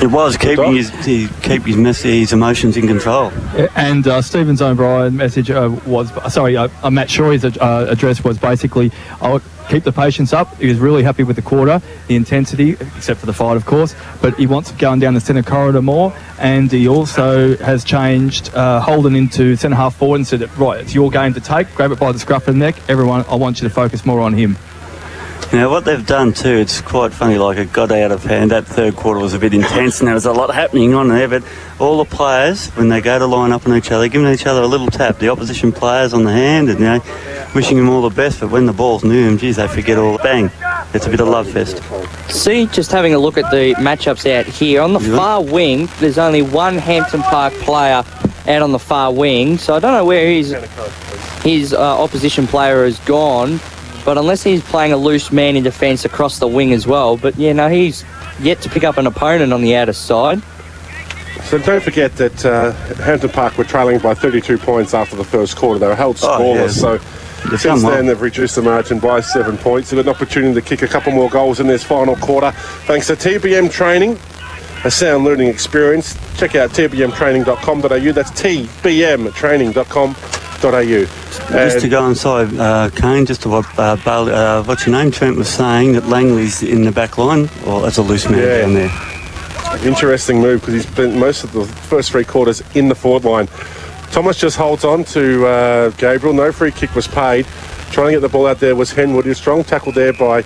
It was keeping his emotions in control. And Stephen O'Brien's message Matt Shaw's address was basically, I'll keep the patience up. He was really happy with the quarter, the intensity, except for the fight, of course, but he wants going down the centre corridor more, and he also has changed Holden into centre half forward and said, right, it's your game to take, grab it by the scruff of the neck. Everyone, I want you to focus more on him. Now, what they've done too, it's quite funny, like it got out of hand. That third quarter was a bit intense and there was a lot happening on there, but all the players, when they go to line up on each other, giving each other a little tap, the opposition players on the hand, and, wishing them all the best, but when the ball's new, geez, they forget all the bang. it's a bit of love fest. See, just having a look at the matchups out here. On the far wing, there's only one Hampton Park player out on the far wing, so I don't know where his opposition player has gone, but unless he's playing a loose man in defence across the wing as well. But, yeah, no, he's yet to pick up an opponent on the outer side. So don't forget that Hampton Park were trailing by 32 points after the first quarter. They were held scoreless, so since then they've reduced the margin by 7 points. They've got an opportunity to kick a couple more goals in this final quarter thanks to TBM Training, a sound learning experience. Check out tbmtraining.com.au. That's tbmtraining.com.au. Just to go inside, Kane, just to what's your name, Trent was saying that Langley's in the back line, or that's a loose man down there. Interesting move because he's spent most of the first 3 quarters in the forward line. Thomas just holds on to Gabriel. No free kick was paid. Trying to get the ball out there was Henwood. A strong tackle there by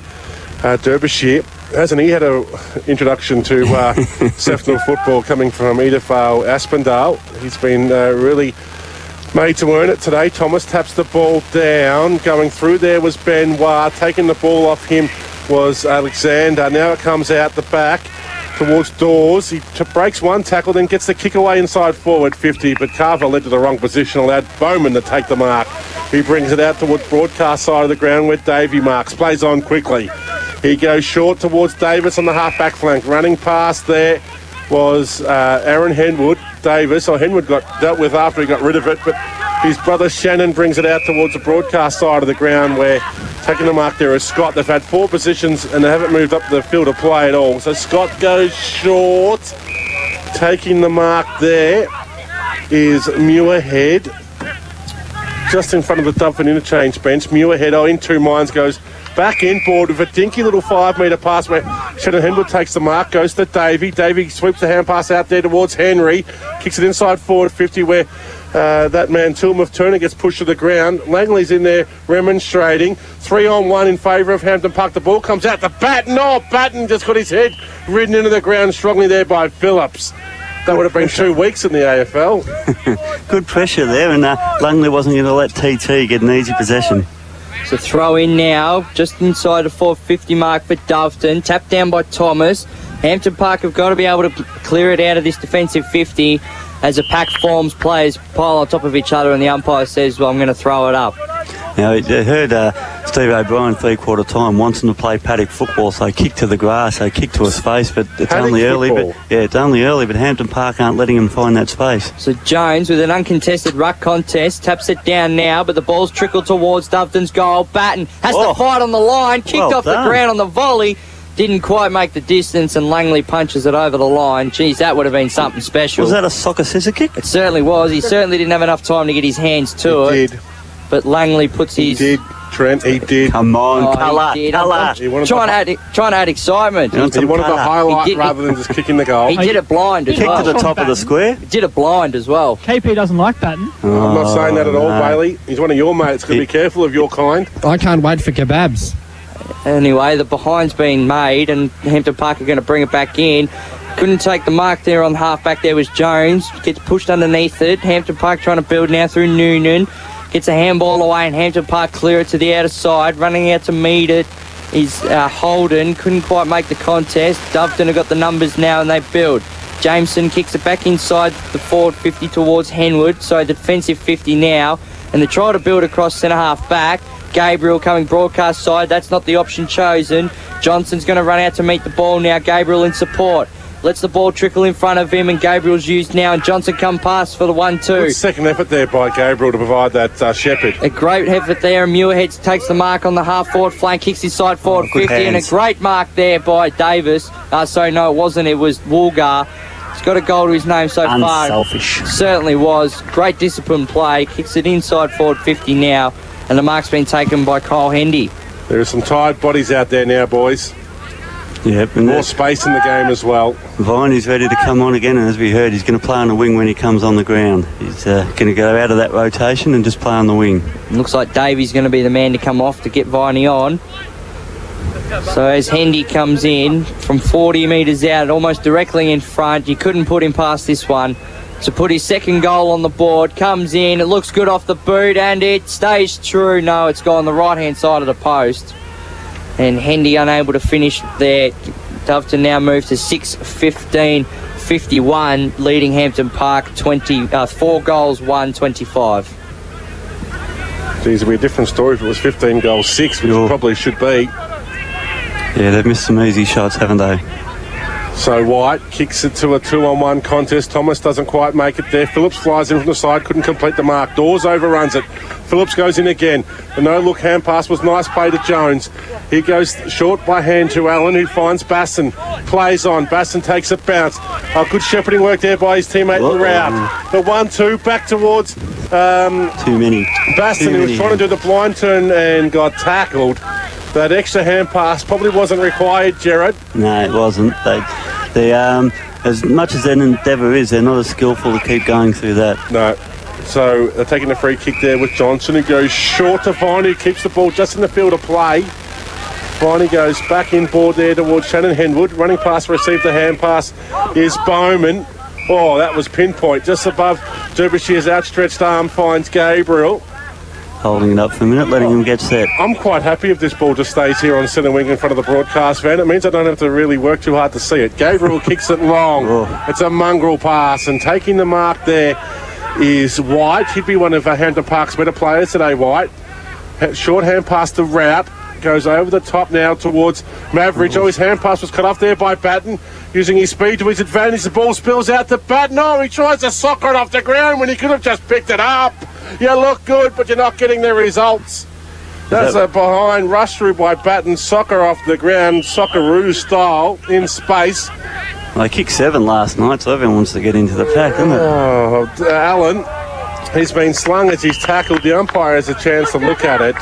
Derbyshire. Hasn't he had an introduction to SEFNL football coming from Edithvale Aspendale? He's been really made to earn it today. Thomas taps the ball down. Going through there was Benoit. Taking the ball off him was Alexander. Now it comes out the back towards Dawes. He breaks one tackle, then gets the kick away inside forward 50, but Carver led to the wrong position, allowed Bowman to take the mark. He brings it out towards broadcast side of the ground where Davey marks. Plays on quickly. He goes short towards Davis on the half-back flank. Running past there was Aaron Henwood. Davis, or Henwood got dealt with after he got rid of it, but his brother Shannon brings it out towards the broadcast side of the ground where taking the mark there is Scott. They've had 4 positions and they haven't moved up the field of play at all. So Scott goes short. Taking the mark there is Muirhead. Just in front of the Doveton interchange bench. Muirhead, in 2 minds, goes back inboard with a dinky little 5-metre pass where Shannon Henwood takes the mark, goes to Davey. Davey sweeps the hand pass out there towards Henry. Kicks it inside forward 50 where that man Tilmuth Turner gets pushed to the ground. Langley's in there remonstrating. 3-on-1 in favour of Hampton Park. The ball comes out to Batten. Batten just got his head ridden into the ground strongly there by Phillips. That would have been 2 weeks in the AFL. Good pressure there, and Langley wasn't going to let TT get an easy possession. So throw in now, just inside the 450 mark for Doveton. Tapped down by Thomas. Hampton Park have got to be able to clear it out of this defensive 50 as the pack forms, players pile on top of each other, and the umpire says, well, I'm going to throw it up. Now, I heard Steve O'Brien 3/4 time wants them to play paddock football, so kick to the grass, so kick to a space, but it's paddock only early. It's only early, but Hampton Park aren't letting them find that space. So Jones, with an uncontested ruck contest, taps it down now, but the ball's trickled towards Doveton's goal. Batten has to fight on the line, kicked off the ground on the volley. Didn't quite make the distance, and Langley punches it over the line. Geez, that would have been something special. Was that a soccer scissor kick? It certainly was. He certainly didn't have enough time to get his hands to it. He did. But Langley puts his... He did, Trent, he did. Come on, colour. Trying to add excitement. He wanted the highlight rather than just kicking the goal. He did it blind as well. Kicked to the top of the square. He did it blind as well. KP doesn't like Batten. I'm not saying that at all, Bailey. He's one of your mates. Got to be careful of your kind. I can't wait for kebabs. Anyway, the behind's been made, and Hampton Park are going to bring it back in. Couldn't take the mark there on the half-back. There was Jones. Gets pushed underneath it. Hampton Park trying to build now through Noonan. Gets a handball away, and Hampton Park clear it to the outer side. Running out to meet it is Holden. Couldn't quite make the contest. Doveton have got the numbers now, and they build. Jameson kicks it back inside the forward 50 towards Henwood. So the defensive 50 now. And they try to build across centre-half back. Gabriel coming broadcast side. That's not the option chosen. Johnson's going to run out to meet the ball now. Gabriel in support. Lets the ball trickle in front of him, and Gabriel's used now, and Johnson come past for the 1-2. Good second effort there by Gabriel to provide that Shepherd. A great effort there, and Muirhead takes the mark on the half-forward flank, kicks inside forward 50, and a great mark there by Davis. Sorry, no, it wasn't. It was Woolgar. He's got a goal to his name so far. Unselfish. Certainly was. Great disciplined play. Kicks it inside forward 50 now, and the mark's been taken by Kyle Hendy. There are some tired bodies out there now, boys. Yep, and more space in the game as well. Viney's ready to come on again, and as we heard, he's going to play on the wing when he comes on the ground. He's going to go out of that rotation and just play on the wing. Looks like Davey's going to be the man to come off to get Viney on. So as Hendy comes in from 40 metres out, almost directly in front, you couldn't put him past this one. To put his second goal on the board, comes in, it looks good off the boot, and it stays true. No, it's gone the right-hand side of the post. And Hendy unable to finish there. Doveton now moves to 6-15-51, leading Hampton Park 4 goals, 1-25. Geez, it'd be a different story if it was 15 goals, 6, which it probably should be. Yeah, they've missed some easy shots, haven't they? So White kicks it to a 2-on-1 contest. Thomas doesn't quite make it there. Phillips flies in from the side, couldn't complete the mark. Dawes overruns it. Phillips goes in again. The no-look hand pass was nice play to Jones. He goes short by hand to Allen, who finds Basson. Plays on. Basson takes a bounce. Oh, good shepherding work there by his teammate in route. The 1-2 back towards too many. Basson, who was trying to do the blind turn and got tackled. That extra hand pass probably wasn't required, Gerard. No, it wasn't. They as much as their endeavour is, they're not as skillful to keep going through that. No. So they're taking a free kick there with Johnson, who goes short to Viney, who keeps the ball just in the field of play. Viney goes back inboard there towards Shannon Henwood. Running pass, received the hand pass is Bowman. Oh, that was pinpoint. Just above Derbyshire's outstretched arm finds Gabriel. Holding it up for a minute, letting him get set. I'm quite happy if this ball just stays here on centre wing in front of the broadcast van. It means I don't have to really work too hard to see it. Gabriel kicks it long. Oh. It's a mongrel pass, and taking the mark there is White. He'd be one of Hampton Park's better players today, White. Short hand pass to Rout. Goes over the top now towards Maverick. Oh, his hand pass was cut off there by Batten. Using his speed to his advantage. The ball spills out to Batten. Oh, he tries to soccer it off the ground when he could have just picked it up. You look good, but you're not getting the results. That's a behind rush through by Batten. Soccer off the ground, Socceroo style, in space. Well, they kicked 7 last night, so everyone wants to get into the pack, doesn't it? Oh, Allen, he's been slung as he's tackled. The umpire has a chance to look at it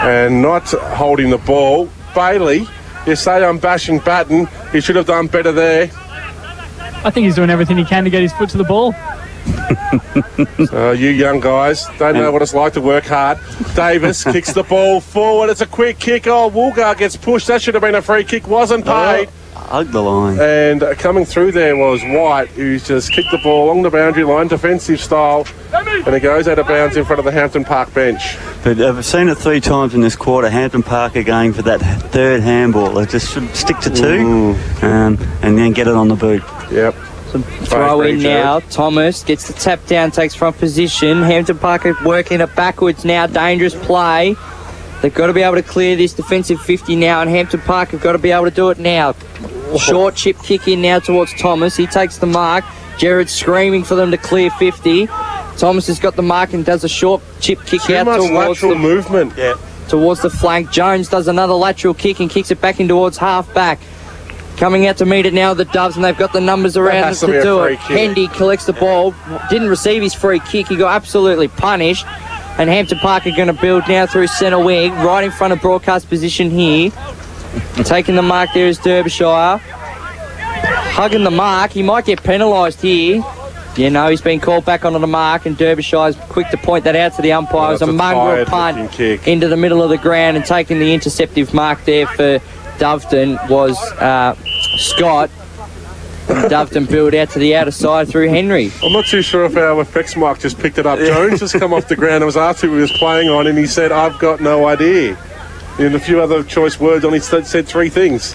and not holding the ball. Bailey, you say I'm bashing Batten. He should have done better there. I think he's doing everything he can to get his foot to the ball. You young guys don't know what it's like to work hard. Davis kicks the ball forward. It's a quick kick. Oh, Woolgar gets pushed. That should have been a free kick. Wasn't paid. Hugged the line. And coming through there was White, who's just kicked the ball along the boundary line, defensive style, and it goes out of bounds in front of the Hampton Park bench. But I've seen it 3 times in this quarter. Hampton Park are going for that third handball. They just should stick to 2 and then get it on the boot. Yep. Throw in now. Thomas gets the tap down, takes front position. Hampton Park are working it backwards now. Dangerous play. They've got to be able to clear this defensive 50 now, and Hampton Park have got to be able to do it now. Short chip kick in now towards Thomas. He takes the mark. Jared screaming for them to clear 50. Thomas has got the mark and does a short chip kick out towards lateral movement. Yeah. Towards the flank. Jones does another lateral kick and kicks it back in towards half back. Coming out to meet it now, the Doves, and they've got the numbers around them to do it. Hendy collects the ball, didn't receive his free kick. He got absolutely punished. And Hampton Park are going to build now through centre wing, right in front of broadcast position here. Taking the mark there is Derbyshire. Hugging the mark. He might get penalised here. You know, he's been called back onto the mark, and Derbyshire's quick to point that out to the umpire. It was a mongrel punt into the middle of the ground, and taking the interceptive mark there for Doveton was Scott. And Doveton build out to the outer side through Henry. I'm not too sure if our effects mark just picked it up. Jones just come off the ground and was asked who he was playing on, and he said, "I've got no idea." And a few other choice words, only said 3 things.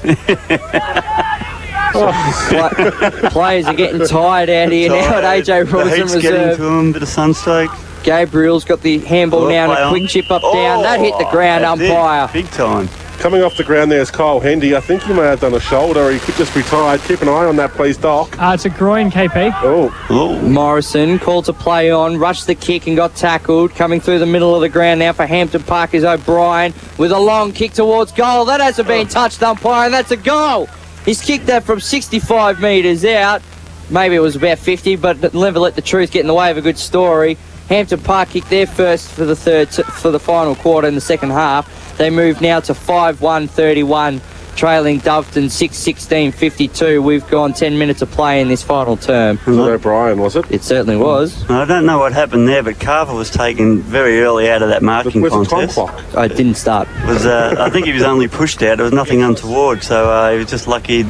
Players are getting tired out here now at AJ Robinson Reserve. Getting to him, bit of sunstroke. Gabriel's got the handball now and a quick chip up down. That hit the ground, umpire. Big time. Coming off the ground there is Kyle Hendy. I think he may have done a shoulder, or he could just be tired. Keep an eye on that, please, Doc. It's a groin, KP. Oh. Morrison called to play on, rushed the kick and got tackled. Coming through the middle of the ground now for Hampton Park is O'Brien with a long kick towards goal. That hasn't been touched, umpire, and that's a goal. He's kicked that from 65 metres out. Maybe it was about 50, but never let the truth get in the way of a good story. Hampton Park kicked their first for the final quarter in the second half. They move now to 5-1-31, trailing Doveton 6-16-52. We've gone 10 minutes of play in this final term. Was it O'Brien, was it? It certainly was. I don't know what happened there, but Carver was taken very early out of that marking contest. I didn't start. I think he was only pushed out. There was nothing untoward, so he was just lucky.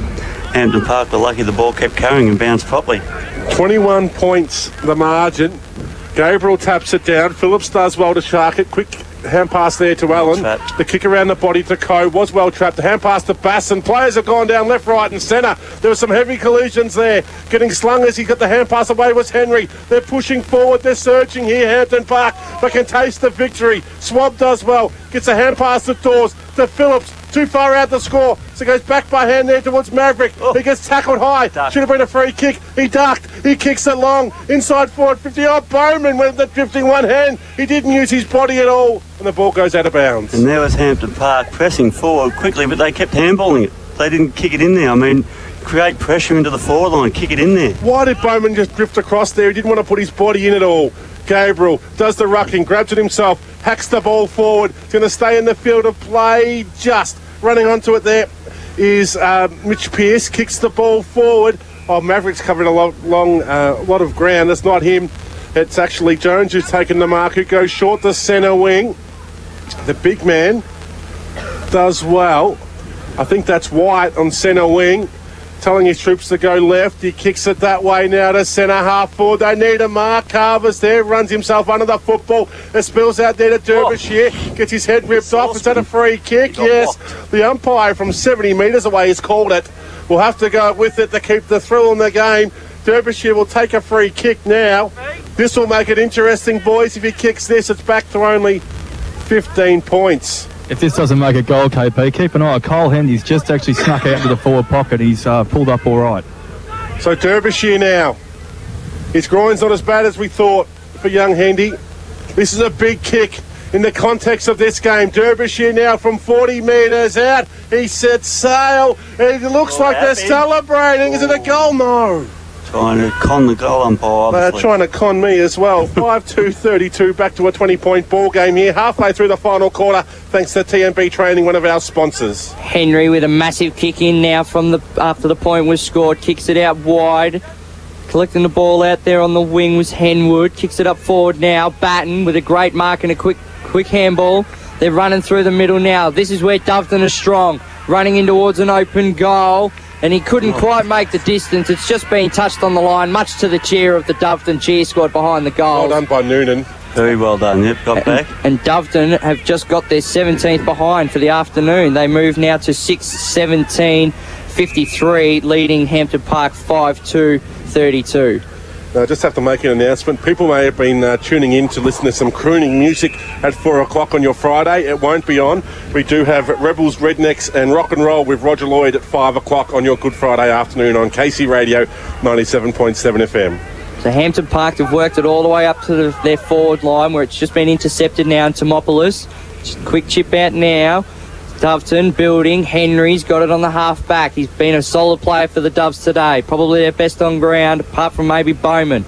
Hampton Park were lucky the ball kept carrying and bounced properly. 21 points, the margin. Gabriel taps it down. Phillips does well to shark it. Quick hand pass there to Allen. The kick around the body to Coe was well trapped. The hand pass to Basson. Players have gone down left, right and centre. There were some heavy collisions there. Getting slung as he got the hand pass away was Henry. They're pushing forward. They're surging here, Hampton Park. They can taste the victory. Swab does well. Gets a hand pass to Dawes. To Phillips. Too far out the score. So goes back by hand there towards Maverick. He gets tackled high. Should have been a free kick. He ducked. He kicks it long. Inside forward 50. Oh, Bowman went with the drifting one hand. He didn't use his body at all. And the ball goes out of bounds. And there was Hampton Park pressing forward quickly, but they kept handballing it. They didn't kick it in there. I mean, create pressure into the forward line, kick it in there. Why did Bowman just drift across there? He didn't want to put his body in at all. Gabriel does the rucking, grabs it himself, hacks the ball forward. He's going to stay in the field of play. Just running onto it there is Mitch Pearce, kicks the ball forward. Oh, Maverick's covering a lot of ground. That's not him. It's actually Jones who's taken the mark, who goes short to centre wing. The big man does well. I think that's White on centre wing, telling his troops to go left. He kicks it that way now to centre half forward. They need a mark. Carver's there, runs himself under the football. It spills out there to Derbyshire. Gets his head ripped off. Is that a free kick? Yes. The umpire from 70 metres away has called it. We'll have to go with it to keep the thrill in the game. Derbyshire will take a free kick now. This will make it interesting, boys. If he kicks this, it's back to only 15 points. If this doesn't make a goal, KP, keep an eye on Cole Hendy's just actually snuck out to the forward pocket. He's pulled up all right. So Derbyshire now. His groin's not as bad as we thought for young Hendy. This is a big kick in the context of this game. Derbyshire now from 40 metres out. He sets sail. It looks like they're celebrating. Is it a goal? No. Trying to con the goal umpire. They're trying to con me as well. 5-2-32, back to a 20-point ball game here. Halfway through the final quarter, thanks to TMB Training, one of our sponsors. Henry with a massive kick in now from after the point was scored. Kicks it out wide. Collecting the ball out there on the wing was Henwood. Kicks it up forward now. Batten with a great mark and a quick handball. They're running through the middle now. This is where Doveton is strong. Running in towards an open goal. And he couldn't quite make the distance. It's just been touched on the line, much to the cheer of the Doveton cheer squad behind the goal. Well done by Noonan. Very well done, yep, got back. And Doveton have just got their 17th behind for the afternoon. They move now to 6-17-53, leading Hampton Park 5-2-32. I just have to make an announcement. People may have been tuning in to listen to some crooning music at 4 o'clock on your Friday. It won't be on. We do have Rebels, Rednecks and Rock and Roll with Roger Lloyd at 5 o'clock on your Good Friday afternoon on KC Radio 97.7 FM. So Hampton Park have worked it all the way up to their forward line where it's just been intercepted now in Thermopolis. Just a quick chip out now. Doveton building. Henry's got it on the half back. He's been a solid player for the Doves today. Probably their best on ground, apart from maybe Bowman.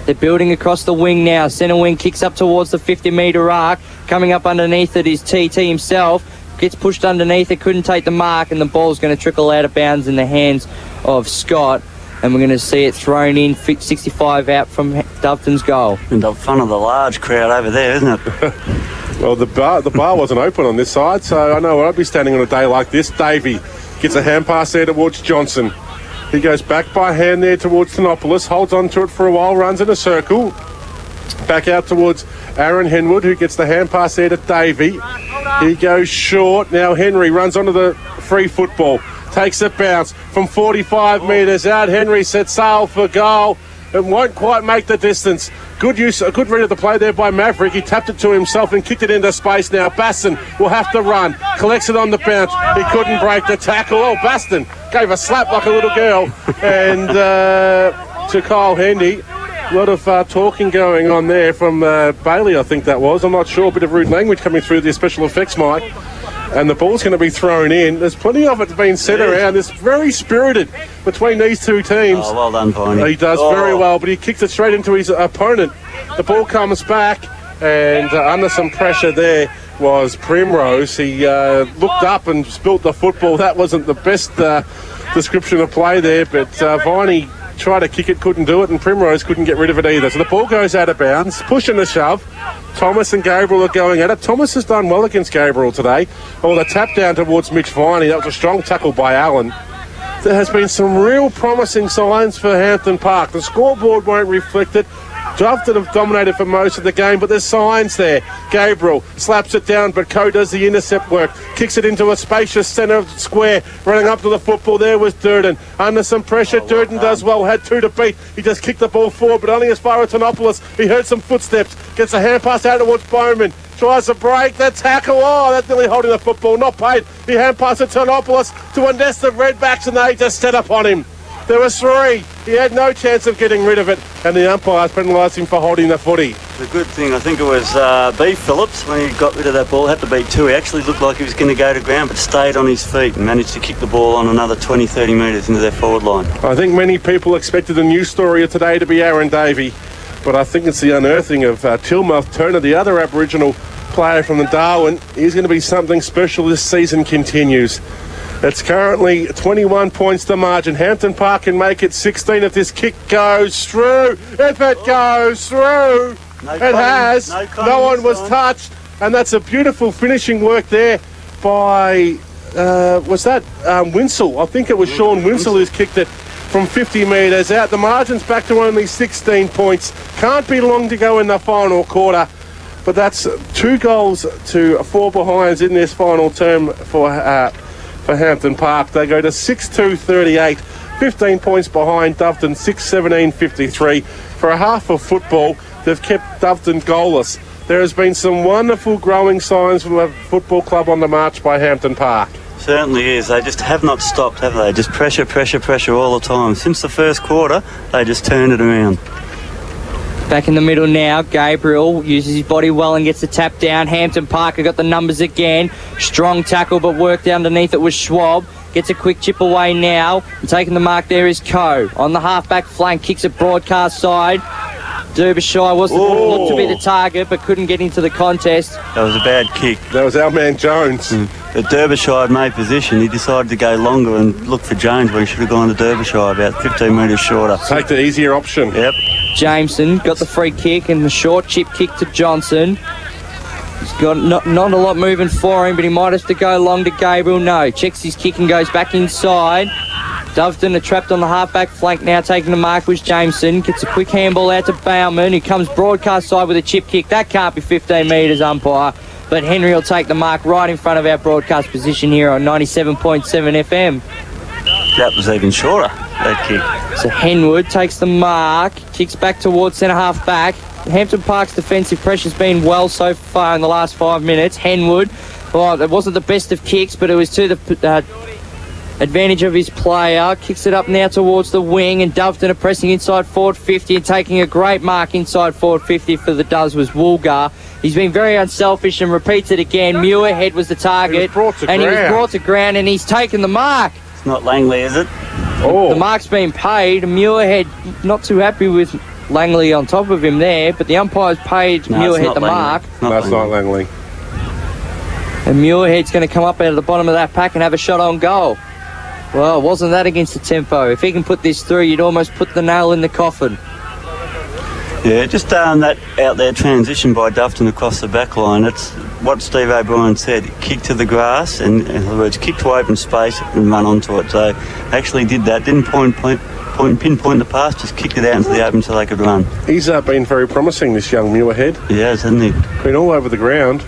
They're building across the wing now. Centre wing kicks up towards the 50-metre arc. Coming up underneath it is TT himself. Gets pushed underneath it, couldn't take the mark, and the ball's going to trickle out of bounds in the hands of Scott. And we're going to see it thrown in, 65 out from Doveton's goal. In the front of the large crowd over there, isn't it? Well, the bar wasn't open on this side, so I know I'd be standing on a day like this. Davey gets a hand pass there towards Johnson. He goes back by hand there towards Thermopolis, holds on to it for a while, runs in a circle. Back out towards Aaron Henwood, who gets the hand pass there to Davey. He goes short. Now Henry runs onto the free football. Takes a bounce from 45 metres out. Henry sets sail for goal. It won't quite make the distance. Good use, a good read of the play there by Maverick. He tapped it to himself and kicked it into space now. Baston will have to run. Collects it on the bounce. He couldn't break the tackle. Oh, Baston gave a slap like a little girl. And to Kyle Hendy. A lot of talking going on there from Bailey, I think that was. I'm not sure. A bit of rude language coming through the special effects mic. And the ball's going to be thrown in. There's plenty of it being set around. It's very spirited between these two teams. Oh, well done, Piney. He does very well, but he kicks it straight into his opponent. The ball comes back, and under some pressure there was Primrose. He looked up and spilt the football. That wasn't the best description of play there, but Viney tried to kick it, couldn't do it, and Primrose couldn't get rid of it either. So the ball goes out of bounds, push and a shove. Thomas and Gabriel are going at it. Thomas has done well against Gabriel today. Oh, the tap down towards Mitch Viney. That was a strong tackle by Allen. There has been some real promising signs for Hampton Park. The scoreboard won't reflect it. Doveton have dominated for most of the game, but there's signs there. Gabriel slaps it down, but Coe does the intercept work. Kicks it into a spacious centre square. Running up to the football there was Durden. Under some pressure, Durden does well. Had 2 to beat. He just kicked the ball forward, but only as far as Tonopoulos. He heard some footsteps. Gets a hand pass out towards Bowman. Tries to break the tackle. Oh, that's nearly holding the football. Not paid. He hand passed to Tonopoulos to a nest of redbacks, and they just set up on him. There was 3. He had no chance of getting rid of it, and the umpires penalised him for holding the footy. The good thing, I think it was B. Phillips, when he got rid of that ball, had to beat 2. He actually looked like he was going to go to ground, but stayed on his feet and managed to kick the ball on another 20, 30 metres into their forward line. I think many people expected the news story of today to be Aaron Davey, but I think it's the unearthing of Tilmouth Turner, the other Aboriginal player from the Darwin. He's going to be something special this season continues. It's currently 21 points to margin. Hampton Park can make it 16 if this kick goes through. If it goes through, it has. No one was touched. And that's a beautiful finishing work there by, was that Winsell? I think it was Sean Winsell who's kicked it from 50 metres out. The margin's back to only 16 points. Can't be long to go in the final quarter. But that's 2 goals to 4 behinds in this final term for Hampton Park. They go to 6-2-38, 15 points behind Doveton, 6-17-53. For a half of football, they've kept Doveton goalless. There has been some wonderful growing signs from a football club on the march by Hampton Park. Certainly is. They just have not stopped, have they? Just pressure, pressure, pressure all the time. Since the first quarter, they just turned it around. Back in the middle now, Gabriel uses his body well and gets the tap down. Hampton Park have got the numbers again. Strong tackle, but worked underneath it was Schwab. Gets a quick chip away now. And taking the mark there is Coe. On the half-back flank, kicks it broadcast side. Derbyshire looked to be the target, but couldn't get into the contest. That was a bad kick. That was our man Jones. But Derbyshire had made position. He decided to go longer and look for Jones, where he should have gone to Derbyshire, about 15 metres shorter. Take the easier option. Yep. Jameson got the free kick and the short chip kick to Johnson. He's got not a lot moving for him, but he might have to go long to Gabriel. No, checks his kick and goes back inside. Doveton are trapped on the half-back flank now, taking the mark was Jameson. Gets a quick handball out to Bauman, who comes broadcast side with a chip kick. That can't be 15 metres, umpire. But Henry will take the mark right in front of our broadcast position here on 97.7 FM. That was even shorter, that kick. So Henwood takes the mark, kicks back towards centre half-back. Hampton Park's defensive pressure's been well so far in the last 5 minutes. Henwood, well, it wasn't the best of kicks, but it was to the advantage of his player. Kicks it up now towards the wing, and Doveton are pressing inside forward 50 and taking a great mark inside forward 50 for the Doves was Woolgar. He's been very unselfish and repeats it again. Muirhead was the target, he was brought to ground, and he's taken the mark. It's not Langley, is it? Oh. The mark's been paid. Muirhead not too happy with Langley on top of him there, but the umpire's paid Muirhead the mark. That's not Langley. And Muirhead's going to come up out of the bottom of that pack and have a shot on goal. Well, wasn't that against the tempo? If he can put this through, you'd almost put the nail in the coffin. Yeah, just that out there transition by Doveton across the back line. That's what Steve O'Brien said. Kick to the grass, and in other words, kick to open space and run onto it. So actually did that. Didn't pinpoint the pass, just kicked it out into the open so they could run. He's been very promising, this young Muirhead. He has, hasn't he? Been all over the ground.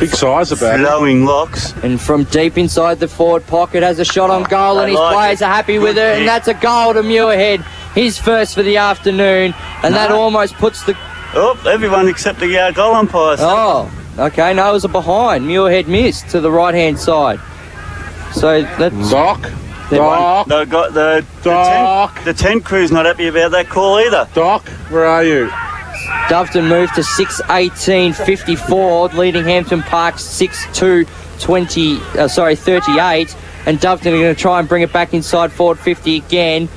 Big size about it. Flowing locks. And from deep inside the forward pocket has a shot on goal, and his players are happy with it, and that's a goal to Muirhead. His first for the afternoon, and that almost puts the... Oh, everyone except the goal umpire. Oh, okay, no, it was a behind. Muirhead missed to the right-hand side. So that's... Doc. The 10 crew's not happy about that call either. Doc, where are you? Doveton moved to 6-18-54, leading Hampton Park 6-2-38, and Doveton are going to try and bring it back inside forward 50 again.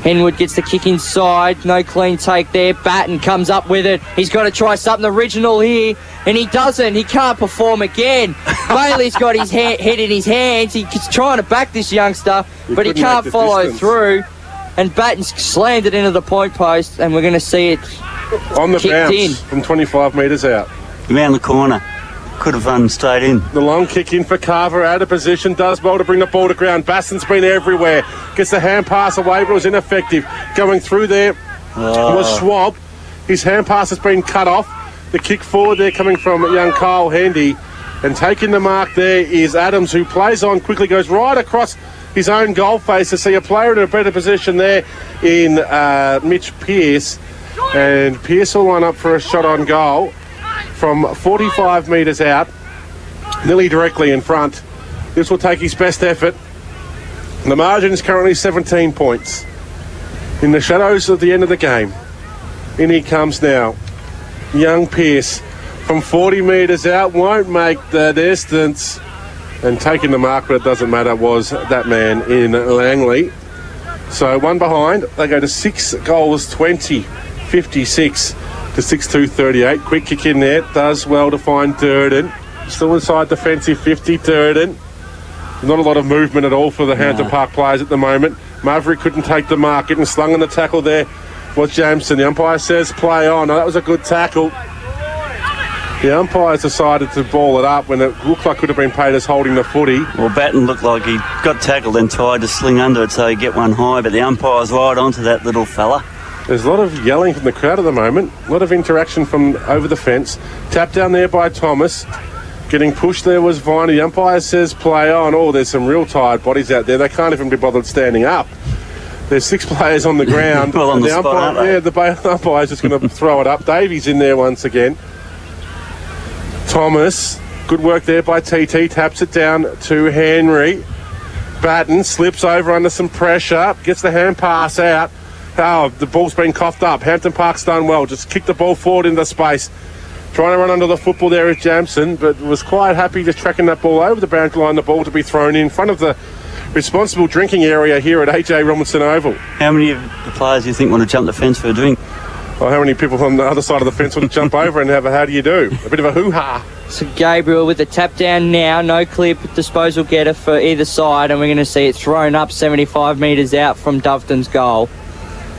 Henwood gets the kick inside, no clean take there. Batten comes up with it. He's got to try something original here, and he doesn't. He can't perform again. Bailey's got his head in his hands. He's trying to back this youngster, but he can't follow through. And Batten slammed it into the point post, and we're going to see it on the bounce in from 25 metres out. Around the corner. Could have run straight in. The long kick in for Carver, out of position, does well to bring the ball to ground. Basson's been everywhere. Gets the hand pass away, but it was ineffective. Going through there was Schwab. His hand pass has been cut off. The kick forward there coming from young Kyle Handy. And taking the mark there is Adams, who plays on quickly, goes right across his own goal face to see a player in a better position there in Mitch Pearce. And Pearce will line up for a shot on goal from 45 metres out, nearly directly in front. This will take his best effort. The margin is currently 17 points. In the shadows of the end of the game, in he comes now. Young Pearce from 40 metres out, won't make the distance. And taking the mark, but it doesn't matter, was that man in Langley. So one behind, they go to 6 goals 20, 56 to 6-2-38. Quick kick in there, does well to find Durden. Still inside defensive 50, Durden. Not a lot of movement at all for the Hampton Park players at the moment. Maverick couldn't take the mark, getting slung on the tackle there was Jameson. The umpire says play on. Oh, that was a good tackle. The umpires decided to ball it up when it looked like it could have been paid as holding the footy. Well, Batten looked like he got tackled and tried to sling under it so he'd get one high, but the umpire's right onto that little fella. There's a lot of yelling from the crowd at the moment. A lot of interaction from over the fence. Tap down there by Thomas. Getting pushed there was Viner. The umpire says play on. Oh, there's some real tired bodies out there. They can't even be bothered standing up. There's 6 players on the ground. Well, on the spot, aren't they? Yeah, the umpire's just going to throw it up. Davies in there once again. Thomas, good work there by TT, taps it down to Henry. Batten slips over under some pressure, gets the hand pass out. Oh, the ball's been coughed up. Hampton Park's done well, just kicked the ball forward into space. Trying to run under the football there is Jamson, but was quite happy just tracking that ball over the boundary line, the ball to be thrown in front of the responsible drinking area here at AJ Robinson Oval. How many of the players do you think want to jump the fence for a drink? Well, how many people on the other side of the fence want to jump over and have a how do you do? A bit of a hoo-ha. So Gabriel with the tap down now, no clear disposal getter for either side, and we're going to see it thrown up 75 metres out from Doveton's goal.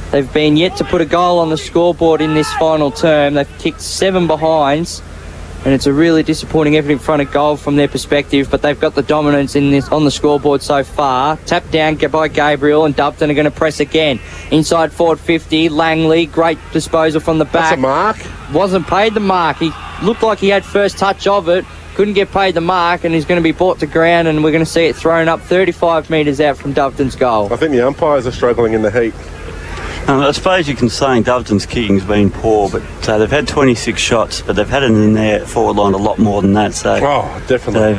They've been yet to put a goal on the scoreboard in this final term. They've kicked 7 behinds, and it's a really disappointing effort in front of goal from their perspective, but they've got the dominance in this on the scoreboard so far. Tap down by Gabriel, and Doveton are going to press again. Inside forward 50, Langley, great disposal from the back. That's a mark. Wasn't paid the mark. He looked like he had first touch of it, couldn't get paid the mark, and he's going to be brought to ground, and we're going to see it thrown up 35 metres out from Doveton's goal. I think the umpires are struggling in the heat. I suppose you can say Doveton's kicking's been poor, but they've had 26 shots, but they've had it in their forward line a lot more than that. So definitely.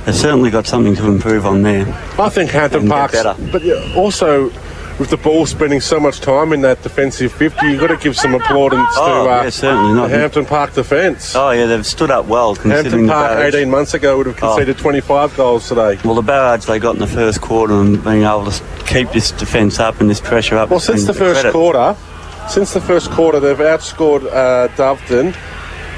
They've certainly got something to improve on there. I think Hampton Park's better. But also, with the ball spending so much time in that defensive 50, you've got to give some applaudance to certainly not. The Hampton Park defence. Oh, yeah, they've stood up well. Hampton Park 18 months ago would have conceded 25 goals today. Well, the barrage they got in the first quarter and being able to keep this defence up and this pressure up. Well, since the first quarter, they've outscored Doveton.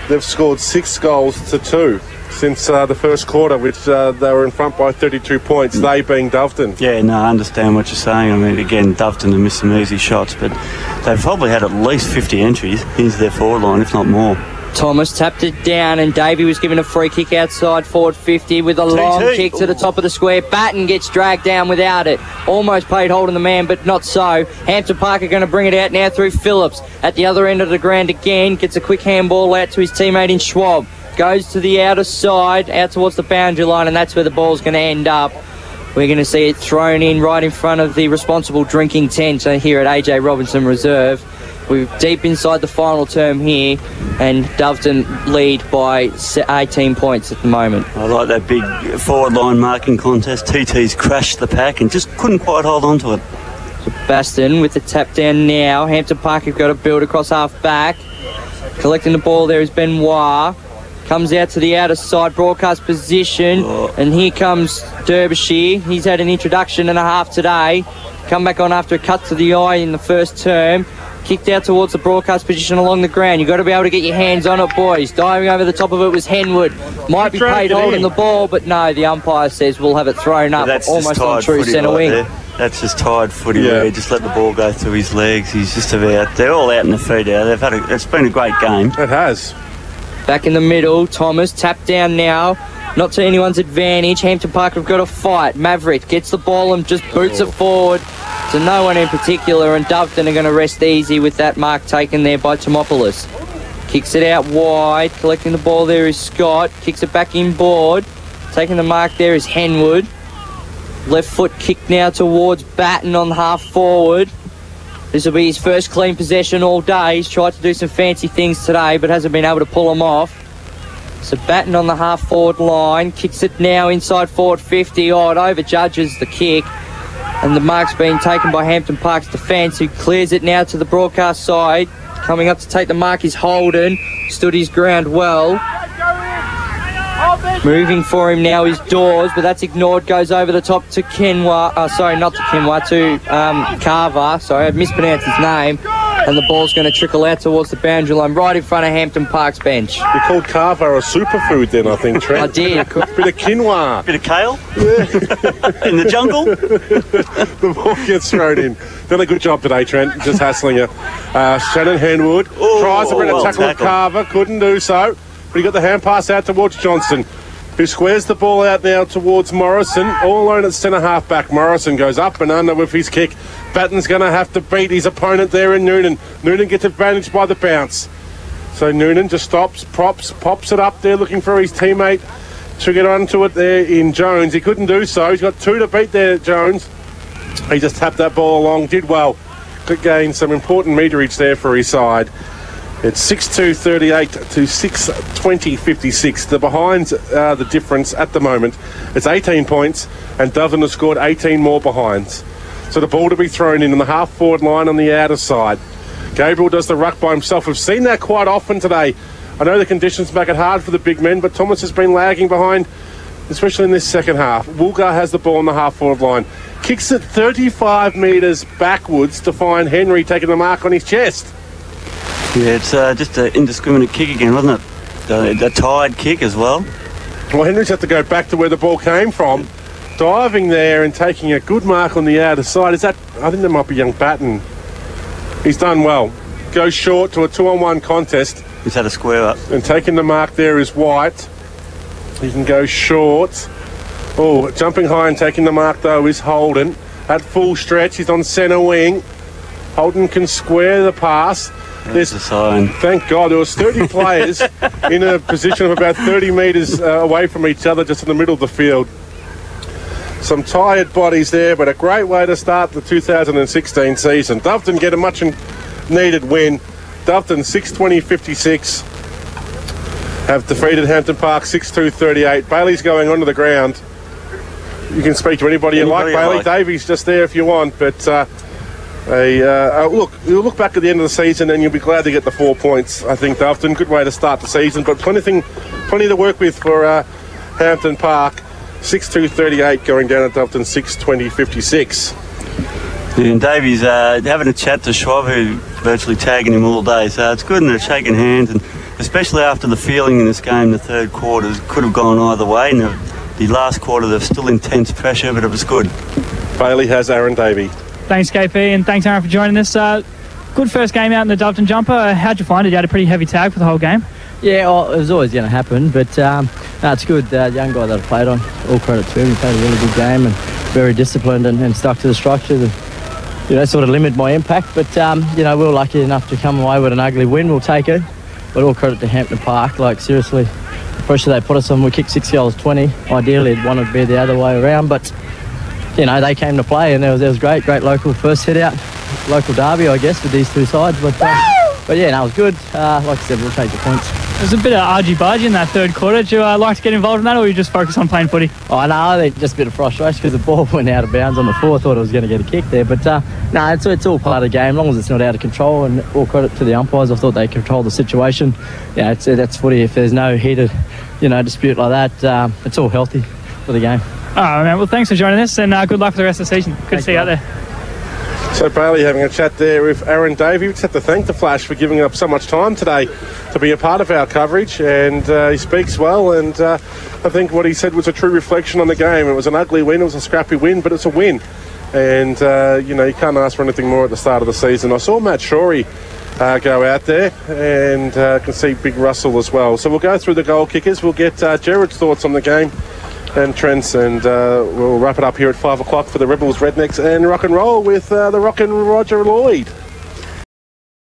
They've scored 6 goals to 2. Since the first quarter, which they were in front by 32 points, they being Doveton. Yeah, no, I understand what you're saying. I mean, again, Doveton have missed some easy shots, but they've probably had at least 50 entries into their forward line, if not more. Thomas tapped it down, and Davey was given a free kick outside forward 50 with a long kick to the top of the square. Batten gets dragged down without it. Almost paid hold on the man, but not so. Hampton Park are going to bring it out now through Phillips. At the other end of the ground again, gets a quick handball out to his teammate in Schwab. Goes to the outer side, out towards the boundary line, and that's where the ball's going to end up. We're going to see it thrown in right in front of the responsible drinking tent here at AJ Robinson Reserve. We're deep inside the final term here, and Doveton lead by 18 points at the moment. I like that big forward line marking contest. TT's crashed the pack and just couldn't quite hold on to it. So Baston with the tap down now. Hampton Park have got to build across half back. Collecting the ball there is Benoit. Comes out to the outer side, broadcast position, and here comes Derbyshire. He's had an introduction and a half today. Come back on after a cut to the eye in the first term. Kicked out towards the broadcast position along the ground. You've got to be able to get your hands on it, boys. Diving over the top of it was Henwood. Might be paid holding the ball, but no, the umpire says we'll have it thrown up almost on true centre wing. That's just tired footy. Yeah. Where just let the ball go through his legs. He's just about. They're all out in the feet now. It's been a great game. It has. Back in the middle, Thomas tapped down now. Not to anyone's advantage. Hampton Park have got a fight. Maverick gets the ball and just boots it forward to So no one in particular, and Doveton are going to rest easy with that mark taken there by Tomopoulos. Kicks it out wide, collecting the ball there is Scott, kicks it back inboard. Taking the mark there is Henwood. Left foot kick now towards Batten on half forward. This will be his first clean possession all day. He's tried to do some fancy things today, but hasn't been able to pull them off. So Batten on the half forward line, kicks it now inside forward 50. Oh, it overjudges the kick. And the mark's being taken by Hampton Park's defence, who clears it now to the broadcast side. Coming up to take the mark is Holden. Stood his ground well. Moving for him now is Dawes, but that's ignored. Goes over the top to Kenwa. Sorry, not to Kenwa, to Carver. Sorry, I mispronounced his name. And the ball's going to trickle out towards the boundary line, right in front of Hampton Park's bench. You called Carver a superfood then, I think, Trent. I did. Bit of quinoa. Bit of kale? Yeah. In the jungle? The ball gets thrown in. Done a good job today, Trent, just hassling you. Shannon Henwood tries to bring a tackle at Carver, couldn't do so. But he got the hand pass out towards Johnson, who squares the ball out now towards Morrison. All alone at centre half back. Morrison goes up and under with his kick. Batten's going to have to beat his opponent there in Noonan. Noonan gets advantage by the bounce. So Noonan just stops, pops it up there looking for his teammate to get onto it there in Jones. He couldn't do so. He's got 2 to beat there, Jones. He just tapped that ball along, did well. Could gain some important meterage there for his side. It's 6-2-38 to 6-20-56. The behinds are the difference at the moment. It's 18 points, and Doveton has scored 18 more behinds. So the ball to be thrown in on the half-forward line on the outer side. Gabriel does the ruck by himself. We've seen that quite often today. I know the conditions make it hard for the big men, but Thomas has been lagging behind, especially in this second half. Woolgar has the ball on the half-forward line. Kicks it 35 metres backwards to find Henry taking the mark on his chest. Yeah, it's just an indiscriminate kick again, wasn't it? A tired kick as well. Well, Henry's had to go back to where the ball came from, diving there and taking a good mark on the outer side. I think that might be young Batten. He's done well. Goes short to a 2-on-1 contest. He's had a square up. And taking the mark there is White. He can go short. Oh, jumping high and taking the mark though is Holden. At full stretch, he's on centre wing. Holden can square the pass. There's a sign. Thank God, there was 30 players in a position of about 30 metres away from each other, just in the middle of the field. Some tired bodies there, but a great way to start the 2016 season. Doveton get a much needed win. Doveton 6-20-56 have defeated Hampton Park 6-2-38. Bailey's going onto the ground. You can speak to anybody you like, Bailey. Davey's just there if you want, but look, you'll look back at the end of the season and you'll be glad to get the 4 points. I think Doveton, good way to start the season, but plenty to work with for Hampton Park. 6-2-38 going down at Doveton 6-20-56. Yeah, and Davey's having a chat to Schwab, who's virtually tagging him all day, so it's good and they're shaking hands, and especially after the feeling in this game, the third quarter could have gone either way, and the last quarter there's still intense pressure, but it was good. Bailey has Aaron Davey. Thanks, KP, and thanks, Aaron, for joining us. Good first game out in the Doveton jumper. How'd you find it? You had a pretty heavy tag for the whole game. Yeah, well, it was always going to happen, but no, it's good. The young guy that I played on, all credit to him. He played a really good game and very disciplined and stuck to the structures and, sort of limit my impact. But, we were lucky enough to come away with an ugly win. We'll take it. But all credit to Hampton Park. Like, seriously, the pressure they put us on, we kicked 6 goals, 20. Ideally, it'd want to be the other way around, but, they came to play and it was great local first hit out. Local derby, I guess, with these two sides. But yeah, no, it was good. Like I said, we'll take the points. There's a bit of argy-bargy in that third quarter. Did you like to get involved in that, or you just focus on playing footy? Oh, no, I think just a bit of frustration because the ball went out of bounds on the floor. I thought I was going to get a kick there. But, no, it's all part of the game, as long as it's not out of control. And all credit to the umpires. I thought they controlled the situation. Yeah, that's footy. If there's no heated, dispute like that, it's all healthy for the game. All right, man. Well, thanks for joining us, and good luck for the rest of the season. Good to see you out there. So Bailey having a chat there with Aaron Davey. We just have to thank the Flash for giving up so much time today to be a part of our coverage, and he speaks well, and I think what he said was a true reflection on the game. It was an ugly win, it was a scrappy win, but it's a win, and you can't ask for anything more at the start of the season. I saw Matt Shorey go out there, and can see Big Russell as well. So we'll go through the goal kickers. We'll get Jared's thoughts on the game and Trent, and we'll wrap it up here at 5 o'clock for the Rebels, Rednecks and Rock and Roll with the Rockin' Roger Lloyd.